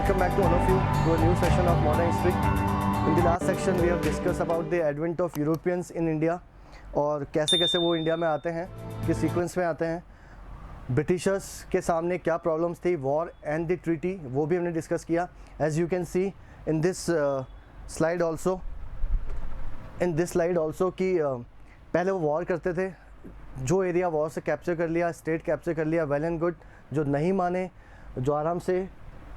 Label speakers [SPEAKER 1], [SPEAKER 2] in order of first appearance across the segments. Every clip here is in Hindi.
[SPEAKER 1] Welcome back to all of you to a new session of Modern History. In the last section we have discussed about the advent of Europeans in India और कैसे कैसे वो इंडिया में आते हैं, किस सीक्वेंस में आते हैं, ब्रिटिशर्स के सामने क्या प्रॉब्लम्स थी, वॉर एंड द ट्रीटी, वो भी हमने डिस्कस किया. As you can see in this slide also कि पहले वो वॉर करते थे, जो एरिया वॉर से कैप्चर कर लिया, स्टेट कैप्चर कर लिया, वेल एंड गुड. जो नहीं माने, जो आराम से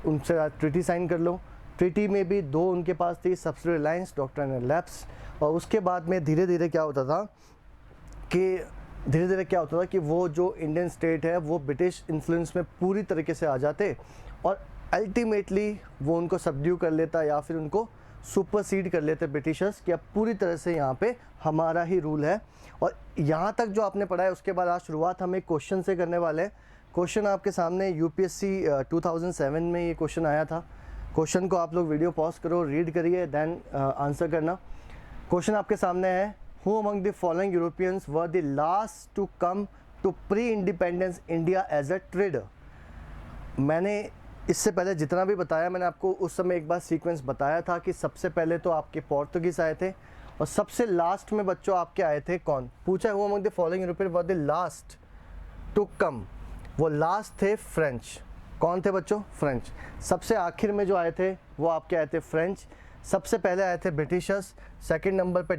[SPEAKER 1] उनसे ट्रीटी साइन कर लो. ट्रीटी में भी दो उनके पास थी, subsidy alliance, doctrine and lapse. और उसके बाद में धीरे धीरे क्या होता था कि वो जो इंडियन स्टेट है वो ब्रिटिश इन्फ्लुएंस में पूरी तरीके से आ जाते और अल्टीमेटली वो उनको सबड्यू कर लेता या फिर उनको सुपरसीड कर लेते ब्रिटिशर्स कि अब पूरी तरह से यहाँ पे हमारा ही रूल है. और यहाँ तक जो आपने पढ़ा है उसके बाद आज शुरुआत हम एक क्वेश्चन से करने वाले हैं. क्वेश्चन आपके सामने यूपीएससी 2007 में ये क्वेश्चन आया था. क्वेश्चन को आप लोग वीडियो पॉज करो, रीड करिए, देन आंसर करना. क्वेश्चन आपके सामने है, who among the following Europeans were the last to come to pre independence India as a trader. मैंने इससे पहले जितना भी बताया, मैंने आपको उस समय एक बार सीक्वेंस बताया था कि सबसे पहले तो आपके पोर्तुगीज़ आए थे और सबसे लास्ट में बच्चों आपके आए थे कौन. पूछा who among the following European were the last to come, वो लास्ट थे फ्रेंच. कौन थे बच्चों? फ्रेंच. सबसे आखिर में जो आए थे वो आपके आए थे फ्रेंच. सबसे पहले आए थे ब्रिटिशर्स. सेकंड नंबर पे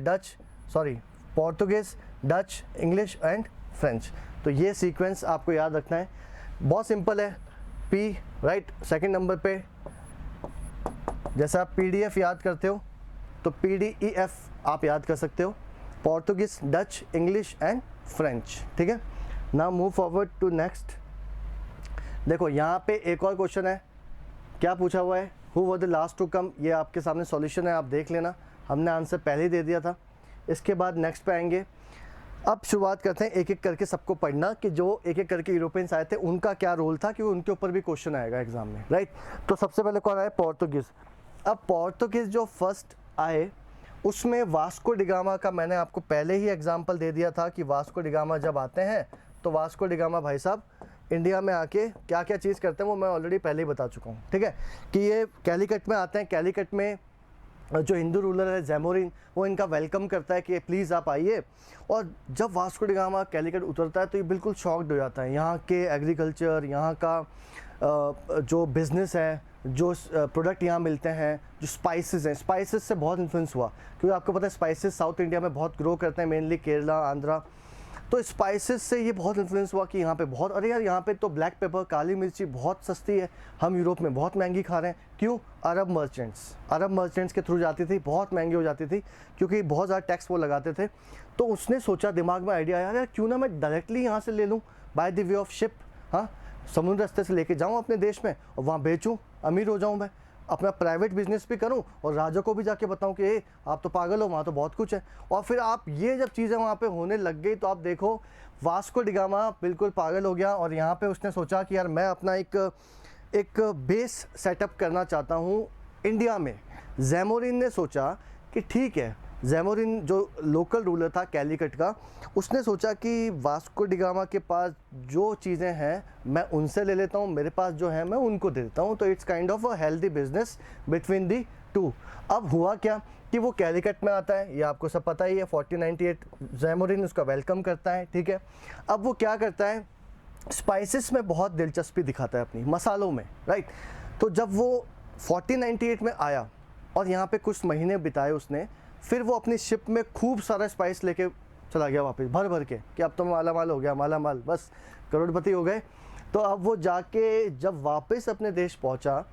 [SPEAKER 1] Portuguese, Dutch, English and French. तो ये सीक्वेंस आपको याद रखना है. बहुत सिंपल है. पी राइट सेकंड नंबर पे, जैसे आप पीडीएफ याद करते हो तो पीडीईएफ आप याद कर सकते हो. Portuguese, Dutch, English and French. ठीक है. Now move forward to next. देखो यहाँ पे एक और क्वेश्चन है. क्या पूछा हुआ है? Who were the last to come. ये आपके सामने सॉल्यूशन है, आप देख लेना. हमने आंसर पहले ही दे दिया था. इसके बाद नेक्स्ट पे आएंगे. अब शुरुआत करते हैं एक एक करके सबको पढ़ना कि जो एक एक करके यूरोपियंस आए थे उनका क्या रोल था, क्योंकि उनके ऊपर भी क्वेश्चन आएगा एग्जाम में. राइट. तो सबसे पहले कौन आए? पोर्तुगीज़. अब पोर्तुगीज़ जो फर्स्ट आए उसमें वास्को डिगामा का मैंने आपको पहले ही एग्जाम्पल दे दिया था कि वास्को डिगामा जब आते हैं तो वास्को डिगामा भाई साहब इंडिया में आके क्या क्या चीज़ करते हैं वो मैं ऑलरेडी पहले ही बता चुका हूँ. ठीक है. कि ये कैलीकट में आते हैं. कैलीकट में जो हिंदू रूलर है ज़ैमोरिन, वो इनका वेलकम करता है कि प्लीज़ आप आइए. और जब वास्को डिगामा कैलीकट उतरता है तो ये बिल्कुल शॉक्ड हो जाता है. यहाँ के एग्रीकल्चर, यहाँ का जो बिज़नेस है, जो प्रोडक्ट यहाँ मिलते हैं, जो स्पाइसेस हैं, स्पाइसेस से बहुत इन्फ्लुएंस हुआ. क्योंकि आपको पता है स्पाइसेस साउथ इंडिया में बहुत ग्रो करते हैं, मेनली केरला, आंध्रा. तो स्पाइसेस से ये बहुत इन्फ्लुएंस हुआ कि यहाँ पे बहुत, अरे यार यहाँ पे तो ब्लैक पेपर, काली मिर्ची बहुत सस्ती है, हम यूरोप में बहुत महंगी खा रहे हैं. क्यों? अरब मर्चेंट्स के थ्रू जाती थी, बहुत महंगी हो जाती थी क्योंकि बहुत ज़्यादा टैक्स वो लगाते थे. तो उसने सोचा, दिमाग में आइडिया आया, यार क्यों ना मैं डायरेक्टली यहाँ से ले लूँ by the way of ship. हाँ, समुद्र रास्ते से लेके जाऊँ अपने देश में और वहाँ बेचूँ, अमीर हो जाऊँ, मैं अपना प्राइवेट बिजनेस भी करूं और राजा को भी जाके बताऊं कि आप तो पागल हो, वहाँ तो बहुत कुछ है. और फिर आप ये जब चीज़ें वहाँ पे होने लग गई तो आप देखो वास्को डिगामा बिल्कुल पागल हो गया. और यहाँ पे उसने सोचा कि यार मैं अपना एक बेस सेटअप करना चाहता हूँ इंडिया में. ज़ैमोरिन ने सोचा कि ठीक है, ज़ैमोरिन जो लोकल रूलर था कैलीकट का, उसने सोचा कि वास्को डिगामा के पास जो चीज़ें हैं मैं उनसे ले लेता हूँ, मेरे पास जो है मैं उनको दे देता हूँ. तो it's kind of a healthy business between the two. अब हुआ क्या कि वो कैलीकट में आता है, ये आपको सब पता ही है. 1498 ज़ैमोरिन उसका वेलकम करता है. ठीक है. अब वो क्या करता है, स्पाइसेस में बहुत दिलचस्पी दिखाता है, अपनी मसालों में. राइट. तो जब वो 1498 में आया और यहाँ पे कुछ महीने बिताए उसने, फिर वो अपनी शिप में खूब सारा स्पाइस लेके चला गया वापस भर भर के कि अब तो माला माल हो गया, माला माल, बस करोड़पति हो गए. तो अब वो जाके जब वापस अपने देश पहुंचा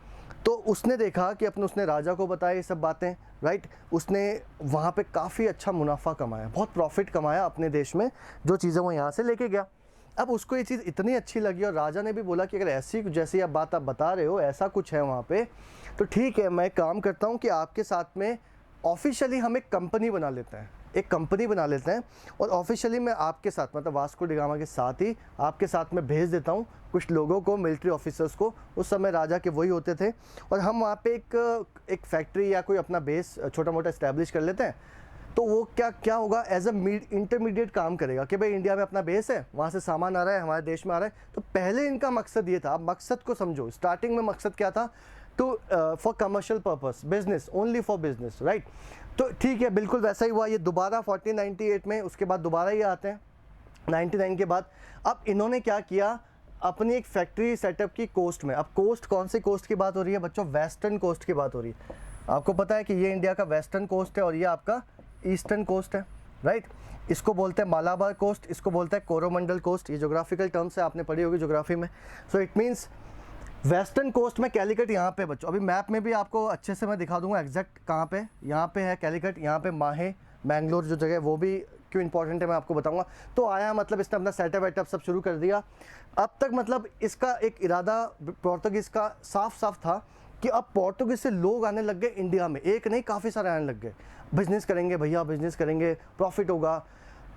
[SPEAKER 1] तो उसने देखा कि उसने राजा को बताया ये सब बातें. राइट. उसने वहाँ पे काफ़ी अच्छा मुनाफा कमाया, बहुत प्रॉफिट कमाया अपने देश में, जो चीज़ें वो यहाँ से लेके गया. अब उसको ये चीज़ इतनी अच्छी लगी और राजा ने भी बोला कि अगर ऐसी जैसी आप बात आप बता रहे हो, ऐसा कुछ है वहाँ पे, तो ठीक है, मैं काम करता हूँ कि आपके साथ में ऑफिशियली हम एक कंपनी बना लेते हैं और ऑफिशियली मैं आपके साथ, मतलब वास्को डिगामा के साथ ही आपके साथ में भेज देता हूँ कुछ लोगों को, मिलिट्री ऑफिसर्स को. उस समय राजा के वही होते थे. और हम वहाँ पे एक फैक्ट्री या कोई अपना बेस छोटा मोटा इस्टेब्लिश कर लेते हैं. तो वो क्या होगा, एज अ इंटरमीडिएट काम करेगा कि भाई इंडिया में अपना बेस है, वहाँ से सामान आ रहा है, हमारे देश में आ रहा है. तो पहले इनका मकसद ये था, आप मकसद को समझो. स्टार्टिंग में मकसद क्या था to for commercial purpose, business, only for business, right. तो ठीक है, बिल्कुल वैसा ही हुआ, ये दोबारा 1498 में, उसके बाद दोबारा ये आते हैं 99 के बाद। अब इन्होंने क्या किया, अपनी एक फैक्ट्री सेटअप की कोस्ट में। अब कोस्ट, कौन सी कोस्ट की बात हो रही है बच्चों? वेस्टर्न कोस्ट की बात हो रही है। आपको पता है कि ये इंडिया का वेस्टर्न कोस्ट है और ये आपका ईस्टर्न कोस्ट है, राइट। इसको बोलते हैं मालाबार कोस्ट, इसको बोलते हैं कोरोमंडल कोस्ट। ये ज्योग्राफिकल टर्म्स है, आपने पढ़ी होगी ज्योग्राफी में। So it means western coast में कैलिकट यहाँ पे बच्चों, अभी मैप में भी आपको अच्छे से मैं दिखा दूंगा एग्जैक्ट कहाँ पे। यहाँ पे है कैलिकट, यहाँ पे माहे, मैंगलोर जो जगह, वो भी क्यों इंपॉर्टेंट है मैं आपको बताऊंगा। तो आया, मतलब इसने अपना सेटअप वेटअप सब शुरू कर दिया। अब तक मतलब इसका एक इरादा पोर्तुगीज़ का साफ साफ था कि अब पोर्तुगीज़ से लोग आने लग गए इंडिया में, एक नहीं काफ़ी सारे आने लग गए। बिजनेस करेंगे भैया, बिजनेस करेंगे, प्रॉफिट होगा,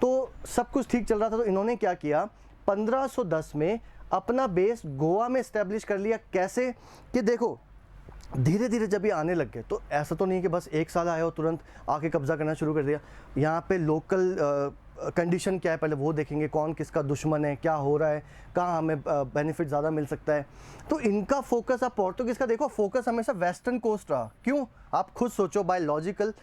[SPEAKER 1] तो सब कुछ ठीक चल रहा था। तो इन्होंने क्या किया, 1510 में अपना बेस गोवा में इस्टेब्लिश कर लिया। कैसे कि देखो धीरे धीरे जब ये आने लग गए, तो ऐसा तो नहीं कि बस एक साल आए हो तुरंत आके कब्जा करना शुरू कर दिया। यहाँ पे लोकल कंडीशन क्या है पहले वो देखेंगे, कौन किसका दुश्मन है, क्या हो रहा है, कहाँ हमें बेनिफिट ज़्यादा मिल सकता है। तो इनका फोकस, आप पोर्तुगीज़ का देखो फोकस हमेशा वेस्टर्न कोस्ट रहा। क्यों? आप खुद सोचो, बाय लॉजिकल,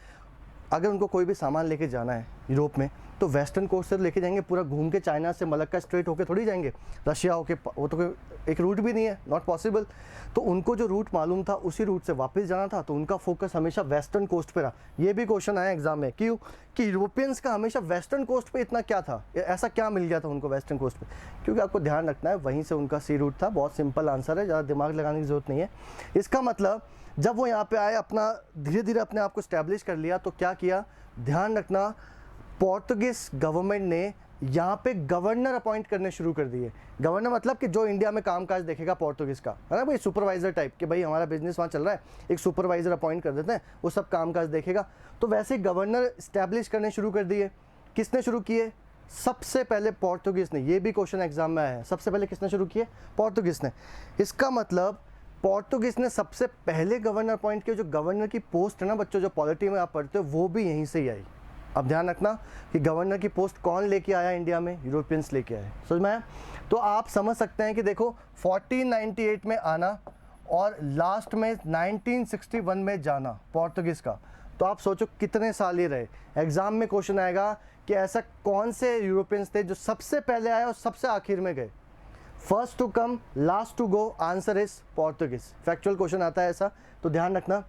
[SPEAKER 1] अगर उनको कोई भी सामान लेके जाना है यूरोप में तो वेस्टर्न कोस्ट से लेके जाएंगे, पूरा घूम के चाइना से मलक्का स्ट्रेट होके थोड़ी जाएंगे, रशिया होके, वो तो कोई एक रूट भी नहीं है, नॉट पॉसिबल। तो उनको जो रूट मालूम था उसी रूट से वापस जाना था, तो उनका फोकस हमेशा वेस्टर्न कोस्ट पे रहा। ये भी क्वेश्चन आया एग्जाम में, क्यों कि यूरोपियंस का हमेशा वेस्टर्न कोस्ट पे इतना क्या था, ऐसा क्या मिल गया था उनको वेस्टर्न कोस्ट पे? क्योंकि आपको ध्यान रखना है वहीं से उनका सी रूट था। बहुत सिंपल आंसर है, ज़्यादा दिमाग लगाने की जरूरत नहीं है। इसका मतलब जब वो यहाँ पे आए, अपना धीरे धीरे अपने आप को स्टैब्लिश कर लिया, तो क्या किया, ध्यान रखना, पोर्तुगीज गवर्नमेंट ने यहाँ पे गवर्नर अपॉइंट करने शुरू कर दिए। गवर्नर मतलब कि जो इंडिया में कामकाज देखेगा पोर्तुगीज़ का, है ना भाई, सुपरवाइजर टाइप कि भाई हमारा बिजनेस वहाँ चल रहा है, एक सुपरवाइजर अपॉइंट कर देते हैं, वो सब कामकाज देखेगा। तो वैसे ही गवर्नर इस्टेब्लिश करने शुरू कर दिए। किसने शुरू किए? सबसे पहले पोर्तुगीज़ ने। ये भी क्वेश्चन एग्जाम में आया है, सबसे पहले किसने शुरू किए? पोर्तुगीज़ ने। इसका मतलब पोर्तुगीज़ ने सबसे पहले गवर्नर अपॉइंट किया। जो गवर्नर की पोस्ट है ना बच्चों, जो पॉलिटी में आप पढ़ते हो, वो भी यहीं से ही आई। अब ध्यान रखना कि गवर्नर की पोस्ट कौन लेके आया इंडिया में? यूरोपियंस लेके आए। समझ में आया? तो आप समझ सकते हैं कि देखो 1498 में आना और लास्ट में 1961 में जाना पोर्तुगीज़ का, तो आप सोचो कितने साल ही रहे। एग्जाम में क्वेश्चन आएगा कि ऐसा कौन से यूरोपियंस थे जो सबसे पहले आए और सबसे आखिर में गए। First to come last to go, answer is Portuguese. Factual question आता है ऐसा, तो ध्यान रखना।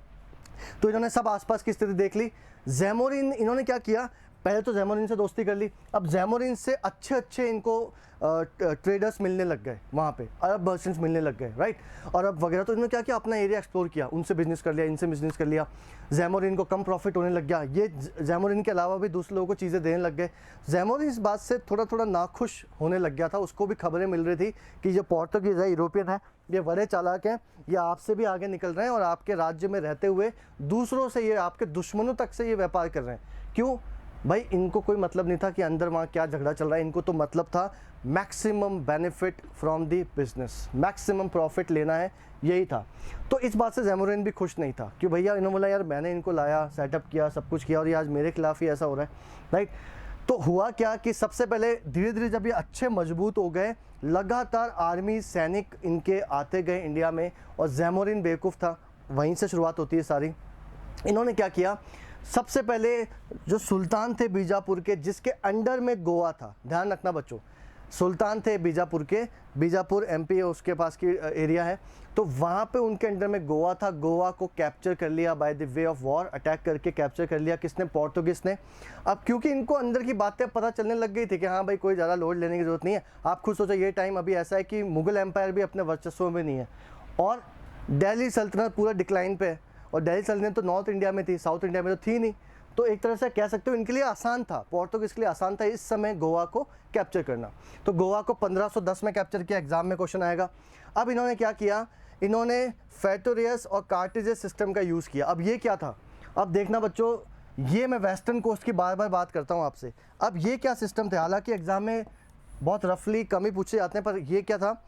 [SPEAKER 1] तो इन्होंने सब आसपास की स्थिति देख ली। ज़ैमोरिन, इन्होंने क्या किया, पहले तो ज़ैमोरिन से दोस्ती कर ली। अब ज़ैमोरिन से अच्छे अच्छे इनको ट्रेडर्स मिलने लग गए, वहाँ पे अरब मर्चेंट्स मिलने लग गए, राइट, और अब वगैरह। तो इन्होंने क्या किया, अपना एरिया एक्सप्लोर किया, उनसे बिजनेस कर लिया, इनसे बिजनेस कर लिया। ज़ैमोरिन को कम प्रॉफिट होने लग गया, ये ज़ैमोरिन के अलावा भी दूसरे लोगों को चीज़ें देने लग गए। ज़ैमोरिन इस बात से थोड़ा थोड़ा नाखुश होने लग गया था, उसको भी खबरें मिल रही थी कि जो पोर्तुगीज़ है, यूरोपियन है, ये बड़े चालाक हैं, ये आपसे भी आगे निकल रहे हैं और आपके राज्य में रहते हुए दूसरों से, ये आपके दुश्मनों तक से ये व्यापार कर रहे हैं। क्यों भाई? इनको कोई मतलब नहीं था कि अंदर वहाँ क्या झगड़ा चल रहा है, इनको तो मतलब था maximum benefit from the business, maximum profit लेना है, यही था। तो इस बात से ज़ैमोरिन भी खुश नहीं था कि भैया, इन्होंने बोला यार मैंने इनको लाया, सेटअप किया, सब कुछ किया और ये आज मेरे खिलाफ ही ऐसा हो रहा है, राइट। तो हुआ क्या कि सबसे पहले धीरे धीरे जब ये अच्छे मजबूत हो गए, लगातार आर्मी, सैनिक इनके आते गए इंडिया में, और ज़ैमोरिन बेवकूफ़ था, वहीं से शुरुआत होती है सारी। इन्होंने क्या किया, सबसे पहले जो सुल्तान थे बीजापुर के, जिसके अंडर में गोवा था, ध्यान रखना बच्चों, सुल्तान थे बीजापुर के, बीजापुर एमपी उसके पास की एरिया है, तो वहाँ पे उनके अंडर में गोवा था। गोवा को कैप्चर कर लिया by the way of war, attack करके कैप्चर कर लिया। किसने? पोर्तुगीज़ ने। अब क्योंकि इनको अंदर की बातें पता चलने लग गई थी कि हाँ भाई कोई ज़्यादा लोड लेने की ज़रूरत नहीं है। आप खुद सोचो, ये टाइम अभी ऐसा है कि मुगल एम्पायर भी अपने वर्चस्व में नहीं है और दिल्ली सल्तनत पूरा डिक्लाइन पे है, और दिल्ली सल्तनत तो नॉर्थ इंडिया में थी, साउथ इंडिया में तो थी नहीं। तो एक तरह से कह सकते हो इनके लिए आसान था, पोर्तुगीज़ के लिए आसान था इस समय गोवा को कैप्चर करना। तो गोवा को 1510 में कैप्चर किया, एग्जाम में क्वेश्चन आएगा। अब इन्होंने क्या किया, इन्होंने फेटोरियस और कार्टेजेस सिस्टम का यूज़ किया। अब ये क्या था, अब देखना बच्चों, ये मैं वेस्टर्न कोस्ट की बार बार बात करता हूँ आपसे। अब ये क्या सिस्टम थे, हालांकि एग्जाम में बहुत रफली कम ही पूछे जाते हैं, पर ये क्या था,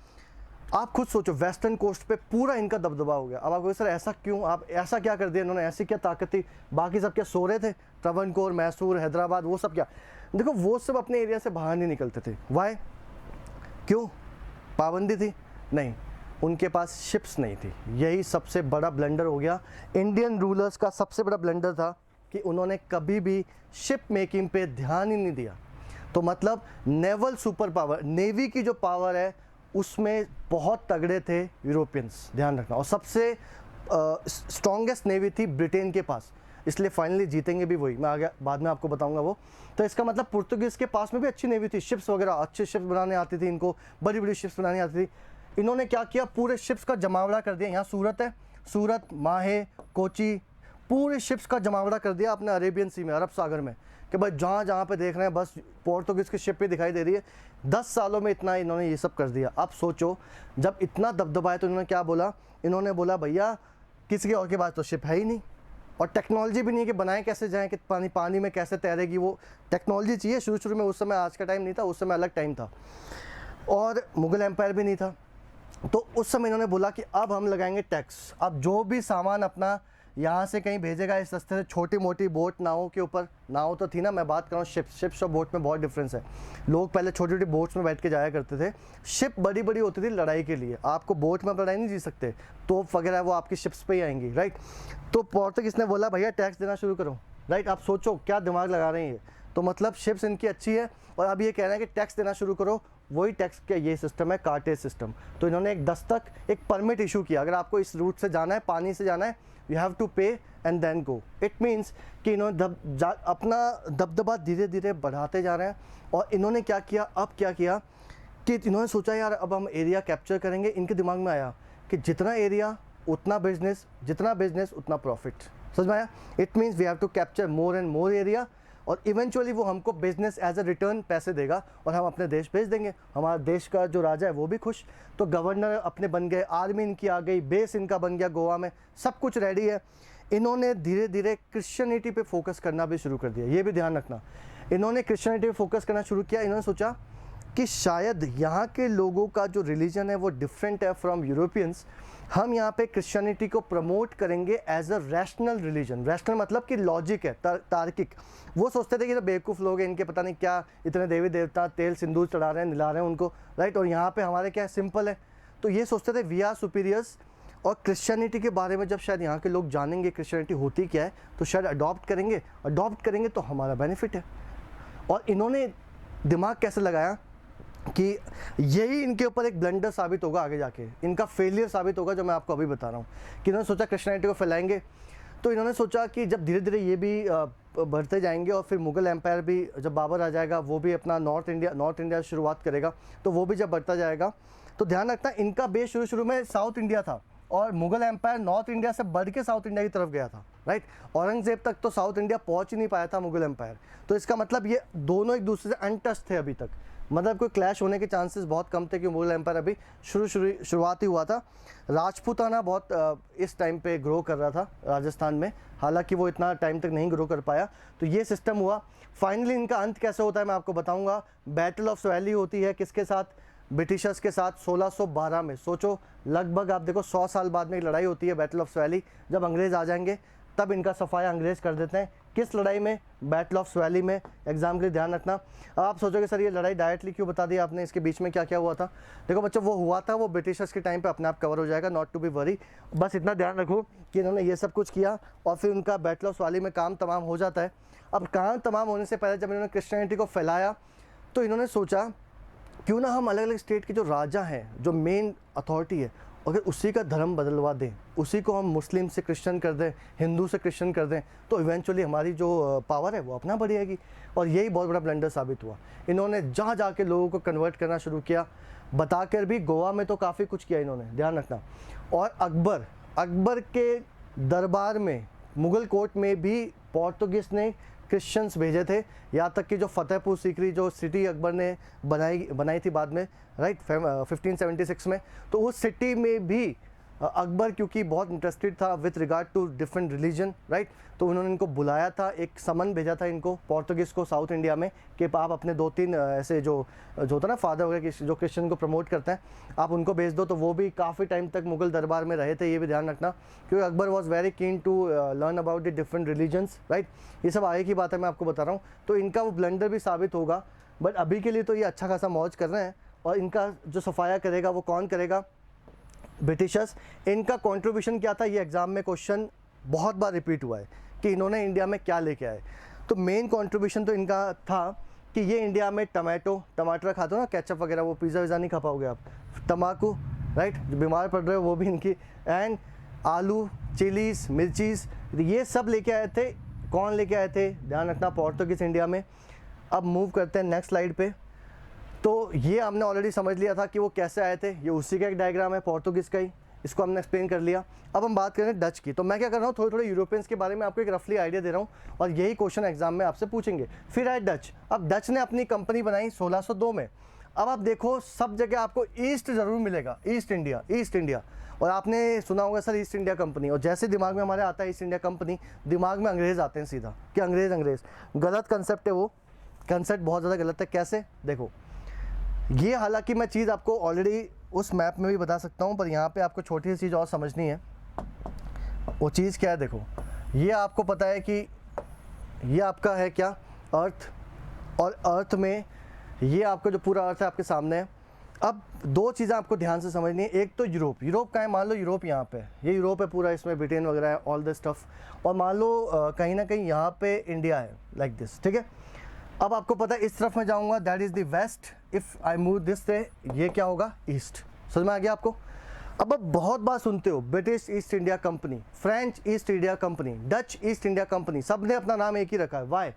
[SPEAKER 1] आप खुद सोचो, वेस्टर्न कोस्ट पे पूरा इनका दबदबा हो गया। अब आपको सर ऐसा क्यों, आप ऐसा क्या कर दिया इन्होंने, ऐसी क्या ताकत थी, बाकी सब क्या सो रहे थे, ट्रावनकोर, मैसूर, हैदराबाद, वो सब क्या? देखो वो सब अपने एरिया से बाहर नहीं निकलते थे। वाई? क्यों? पाबंदी थी? नहीं, उनके पास शिप्स नहीं थी। यही सबसे बड़ा ब्लंडर हो गया। इंडियन रूलर्स का सबसे बड़ा ब्लंडर था कि उन्होंने कभी भी शिप मेकिंग पे ध्यान ही नहीं दिया। तो मतलब नेवल सुपर पावर, नेवी की जो पावर है उसमें बहुत तगड़े थे यूरोपियंस, ध्यान रखना। और सबसे स्ट्रॉन्गेस्ट नेवी थी ब्रिटेन के पास, इसलिए फाइनली जीतेंगे भी वही। मैं आगे बाद में आपको बताऊंगा वो। तो इसका मतलब पुर्तगाल के पास में भी अच्छी नेवी थी, शिप्स वगैरह अच्छे शिप्स बनाने आती थी इनको, बड़ी बड़ी शिप्स बनानी आती थी। इन्होंने क्या किया, पूरे शिप्स का जमावड़ा कर दिया। यहाँ सूरत है, सूरत, माहे, कोची, पूरे शिप्स का जमावड़ा कर दिया अपने अरेबियन सी में, अरब सागर में, कि भाई जहाँ जहाँ पे देख रहे हैं बस पोर्तुगीज़ की शिप ही दिखाई दे रही है। 10 सालों में इतना इन्होंने ये सब कर दिया। अब सोचो जब इतना दबदबा है तो इन्होंने क्या बोला, इन्होंने बोला भैया किसी और के पास तो शिप है ही नहीं और टेक्नोलॉजी भी नहीं कि बनाए कैसे जाएं, कि पानी में कैसे तैरेगी, वो टेक्नोलॉजी चाहिए। शुरू में उस समय आज का टाइम नहीं था, उस समय अलग टाइम था और मुगल एम्पायर भी नहीं था। तो उस समय इन्होंने बोला कि अब हम लगाएंगे टैक्स। अब जो भी सामान अपना यहाँ से कहीं भेजेगा इस रास्ते से, छोटी मोटी बोट, नावों के ऊपर, नाव तो थी ना, मैं बात कर रहा हूँ शिप्स और बोट में बहुत डिफरेंस है। लोग पहले छोटी छोटी बोट्स में बैठ के जाया करते थे, शिप बड़ी बड़ी होती थी लड़ाई के लिए। आपको बोट में लड़ाई नहीं जी सकते, तोप वगैरह वो आपकी शिप्स पे ही आएंगी, राइट। तो पोर्तुगीज ने बोला भैया टैक्स देना शुरू करो, राइट। आप सोचो क्या दिमाग लगा रहे हैं ये। तो मतलब शिप्स इनकी अच्छी है और अब ये कह रहे हैं कि टैक्स देना शुरू करो। वही टैक्स का ये सिस्टम है, कार्टेज सिस्टम। तो इन्होंने एक दस्तक, एक परमिट इशू किया, अगर आपको इस रूट से जाना है, पानी से जाना है, you have to pay and then go. It means कि इन्होंने अपना दबदबा धीरे धीरे बढ़ाते जा रहे हैं। और इन्होंने क्या किया, अब क्या किया कि इन्होंने सोचा यार अब हम एरिया कैप्चर करेंगे। इनके दिमाग में आया कि जितना एरिया उतना बिजनेस, जितना बिजनेस उतना प्रॉफिट। समझ में आया? It means we have to capture more and more area और इवेंचुअली वो हमको बिजनेस एज अ रिटर्न पैसे देगा और हम अपने देश भेज देंगे। हमारा देश का जो राजा है वो भी खुश। तो गवर्नर अपने बन गए, आर्मी इनकी आ गई, बेस इनका बन गया गोवा में, सब कुछ रेडी है। इन्होंने धीरे धीरे क्रिश्चियनिटी पे फोकस करना भी शुरू कर दिया। ये भी ध्यान रखना, इन्होंने क्रिश्चियनिटी पे फोकस करना शुरू किया। इन्होंने सोचा कि शायद यहाँ के लोगों का जो रिलीजन है वो डिफरेंट है फ्रॉम यूरोपियंस। हम यहाँ पे क्रिश्चियनिटी को प्रमोट करेंगे as a rational religion. Rational मतलब कि लॉजिक है, तार्किक। वो सोचते थे कि तो बेवकूफ़ लोग हैं, इनके पता नहीं क्या इतने देवी देवता तेल सिंदूर चढ़ा रहे हैं, निला रहे हैं उनको, राइट। और यहाँ पे हमारे क्या सिंपल है। तो ये सोचते थे वी आर सुपीरियर्स। और क्रिश्चियनिटी के बारे में जब शायद यहाँ के लोग जानेंगे क्रिश्चियनिटी होती क्या है तो शायद अडॉप्ट करेंगे तो हमारा बेनिफिट है। और इन्होंने दिमाग कैसे लगाया कि यही इनके ऊपर एक ब्लंडर साबित होगा आगे जाके, इनका फेलियर साबित होगा, जो मैं आपको अभी बता रहा हूँ। कि इन्होंने सोचा क्रिश्चियनिटी को फैलाएंगे। तो इन्होंने सोचा कि जब धीरे धीरे ये भी बढ़ते जाएंगे और फिर मुगल एम्पायर भी जब बाबर आ जाएगा वो भी अपना नॉर्थ इंडिया शुरुआत करेगा, तो वो भी जब बढ़ता जाएगा। तो ध्यान रखना इनका बेस शुरू में साउथ इंडिया था और मुगल एम्पायर नॉर्थ इंडिया से बढ़ के साउथ इंडिया की तरफ गया था, राइट। औरंगजेब तक तो साउथ इंडिया पहुंच ही नहीं पाया था मुगल एम्पायर। तो इसका मतलब ये दोनों एक दूसरे से अनटच थे अभी तक, मतलब कोई क्लैश होने के चांसेस बहुत कम थे कि मुगल एम्पायर अभी शुरुआत ही हुआ था। राजपूताना बहुत इस टाइम पे ग्रो कर रहा था राजस्थान में, हालांकि वो इतना टाइम तक नहीं ग्रो कर पाया। तो ये सिस्टम हुआ। फाइनली इनका अंत कैसे होता है मैं आपको बताऊंगा। बैटल ऑफ सवैली होती है किसके साथ, ब्रिटिशर्स के साथ 1612 में। सोचो लगभग आप देखो 100 साल बाद में एक लड़ाई होती है बैटल ऑफ सवैली। जब अंग्रेज़ आ जाएंगे तब इनका सफाया अंग्रेज़ कर देते हैं। किस लड़ाई में? बैटल ऑफ सवैली में। एग्जाम के लिए ध्यान रखना। आप सोचोगे सर ये लड़ाई डायरेक्टली क्यों बता दी आपने, इसके बीच में क्या क्या हुआ था? देखो बच्चों वो हुआ था वो ब्रिटिशर्स के टाइम पे अपने आप कवर हो जाएगा, नॉट टू बी वरी। बस इतना ध्यान रखो कि इन्होंने ये सब कुछ किया और फिर उनका बैटल ऑफ सवैली में काम तमाम हो जाता है। अब काम तमाम होने से पहले जब इन्होंने क्रिश्चियनिटी को फैलाया तो इन्होंने सोचा क्यों ना हम अलग अलग स्टेट के जो राजा हैं, जो मेन अथॉरिटी है, अगर उसी का धर्म बदलवा दें, उसी को हम मुस्लिम से क्रिश्चियन कर दें, हिंदू से क्रिश्चियन कर दें, तो इवेंचुअली हमारी जो पावर है वो अपना बढ़ेगी। और यही बहुत बड़ा ब्लंडर साबित हुआ। इन्होंने जहाँ जाके लोगों को कन्वर्ट करना शुरू किया, बताकर भी गोवा में तो काफ़ी कुछ किया इन्होंने, ध्यान रखना। और अकबर के दरबार में, मुग़ल कोर्ट में भी पोर्तुगीज़ ने क्रिश्चियंस भेजे थे। यहाँ तक कि जो फतेहपुर सीकरी जो सिटी अकबर ने बनाई थी बाद में, राइट, 1576 में, तो उस सिटी में भी अकबर क्योंकि बहुत इंटरेस्टेड था with regard to different religion, right, तो उन्होंने इनको बुलाया था, एक समन भेजा था इनको पोर्तुगीज़ को साउथ इंडिया में कि आप अपने 2-3 ऐसे जो होता है ना फादर वगैरह जो क्रिश्चियन को प्रमोट करते हैं, आप उनको भेज दो। तो वो भी काफ़ी टाइम तक मुगल दरबार में रहे थे, ये भी ध्यान रखना, क्योंकि Akbar was very keen to learn about the different religions, right. ये सब आगे की बात है, मैं आपको बता रहा हूँ। तो इनका वो ब्लंडर भी साबित होगा, बट अभी के लिए तो ये अच्छा खासा मौज कर रहे हैं। और इनका जो सफाया करेगा वो कौन करेगा? ब्रिटिशर्स, इनका कंट्रीब्यूशन क्या था, ये एग्जाम में क्वेश्चन बहुत बार रिपीट हुआ है कि इन्होंने इंडिया में क्या लेके आए। तो मेन कंट्रीब्यूशन तो इनका था कि ये इंडिया में टमाटर खाते हो ना, केचप वगैरह, वो पिज़्ज़ा विज़ा नहीं खा पाओगे आप, तम्बाकू, राइट, जो बीमार पड़ रहे हो वो भी इनकी, एंड आलू, चिलीज़, मिर्चीज़, ये सब लेके आए थे। कौन लेके आए थे, ध्यान रखना, पोर्तुगीज़ इंडिया में। अब मूव करते हैं नेक्स्ट स्लाइड पे। तो ये हमने ऑलरेडी समझ लिया था कि वो कैसे आए थे, ये उसी का एक डायग्राम है पोर्तुगीज़ का ही, इसको हमने एक्सप्लेन कर लिया। अब हम बात करें डच की। तो मैं क्या कर रहा हूँ, थोड़े थोड़े यूरोपियंस के बारे में आपको एक रफली आइडिया दे रहा हूँ और यही क्वेश्चन एग्जाम में आपसे पूछेंगे। फिर आए डच। अब डच ने अपनी कंपनी बनाई 1602 में। अब आप देखो सब जगह आपको ईस्ट ज़रूर मिलेगा, ईस्ट इंडिया। और आपने सुना होगा सर ईस्ट इंडिया कंपनी, और जैसे दिमाग में हमारे आता है ईस्ट इंडिया कंपनी, दिमाग में अंग्रेज़ आते हैं सीधा कि अंग्रेज़। गलत कंसेप्ट है, वो कंसेप्ट बहुत ज़्यादा गलत है। कैसे, देखो ये, हालांकि मैं चीज़ आपको ऑलरेडी उस मैप में भी बता सकता हूँ, पर यहाँ पे आपको छोटी सी चीज़ और समझनी है। वो चीज़ क्या है, देखो ये आपको पता है कि ये आपका है क्या, अर्थ, और अर्थ में ये आपका जो पूरा अर्थ है आपके सामने है। अब दो चीज़ें आपको ध्यान से समझनी है। एक तो यूरोप कहाँ है, मान लो यूरोप यहाँ पे, ये यूरोप है पूरा, इसमें ब्रिटेन वगैरह है, ऑल द स्टफ। और मान लो कहीं ना कहीं यहाँ पे इंडिया है, लाइक दिस, ठीक है। अब आपको पता है इस तरफ मैं जाऊँगा, that is the west, if I move this side, ये क्या होगा, ईस्ट। समझ में आ गया आपको। अब आप बहुत बार सुनते हो British east India company, French east India company, Dutch east India company, सब ने अपना नाम एक ही रखा है। वाई,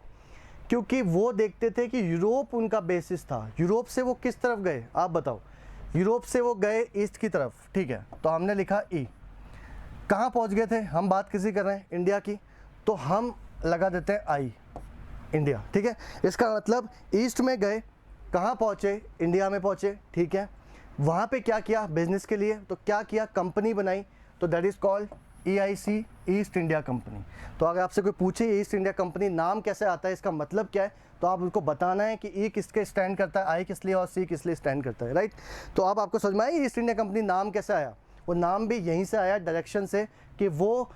[SPEAKER 1] क्योंकि वो देखते थे कि यूरोप उनका बेसिस था। यूरोप से वो किस तरफ गए, आप बताओ। यूरोप से वो गए ईस्ट की तरफ, ठीक है, तो हमने लिखा ई। कहाँ पहुँच गए थे, हम बात किसी कर रहे हैं, इंडिया की, तो हम लगा देते हैं आई, इंडिया, ठीक है। इसका मतलब ईस्ट में गए, कहाँ पहुँचे, इंडिया में पहुँचे, ठीक है। वहाँ पे क्या किया, बिजनेस के लिए, तो क्या किया, कंपनी बनाई, तो that is called EIC, east India company. तो अगर आपसे कोई पूछे ईस्ट इंडिया कंपनी नाम कैसे आता है, इसका मतलब क्या है, तो आप उनको बताना है कि ई किसके स्टैंड करता है, आई किस लिए, और सी किस लिए स्टैंड करता है, राइट। तो अब आपको समझ में आया ईस्ट इंडिया कंपनी नाम कैसे आया। वो नाम भी यहीं से आया, डायरेक्शन से, कि वो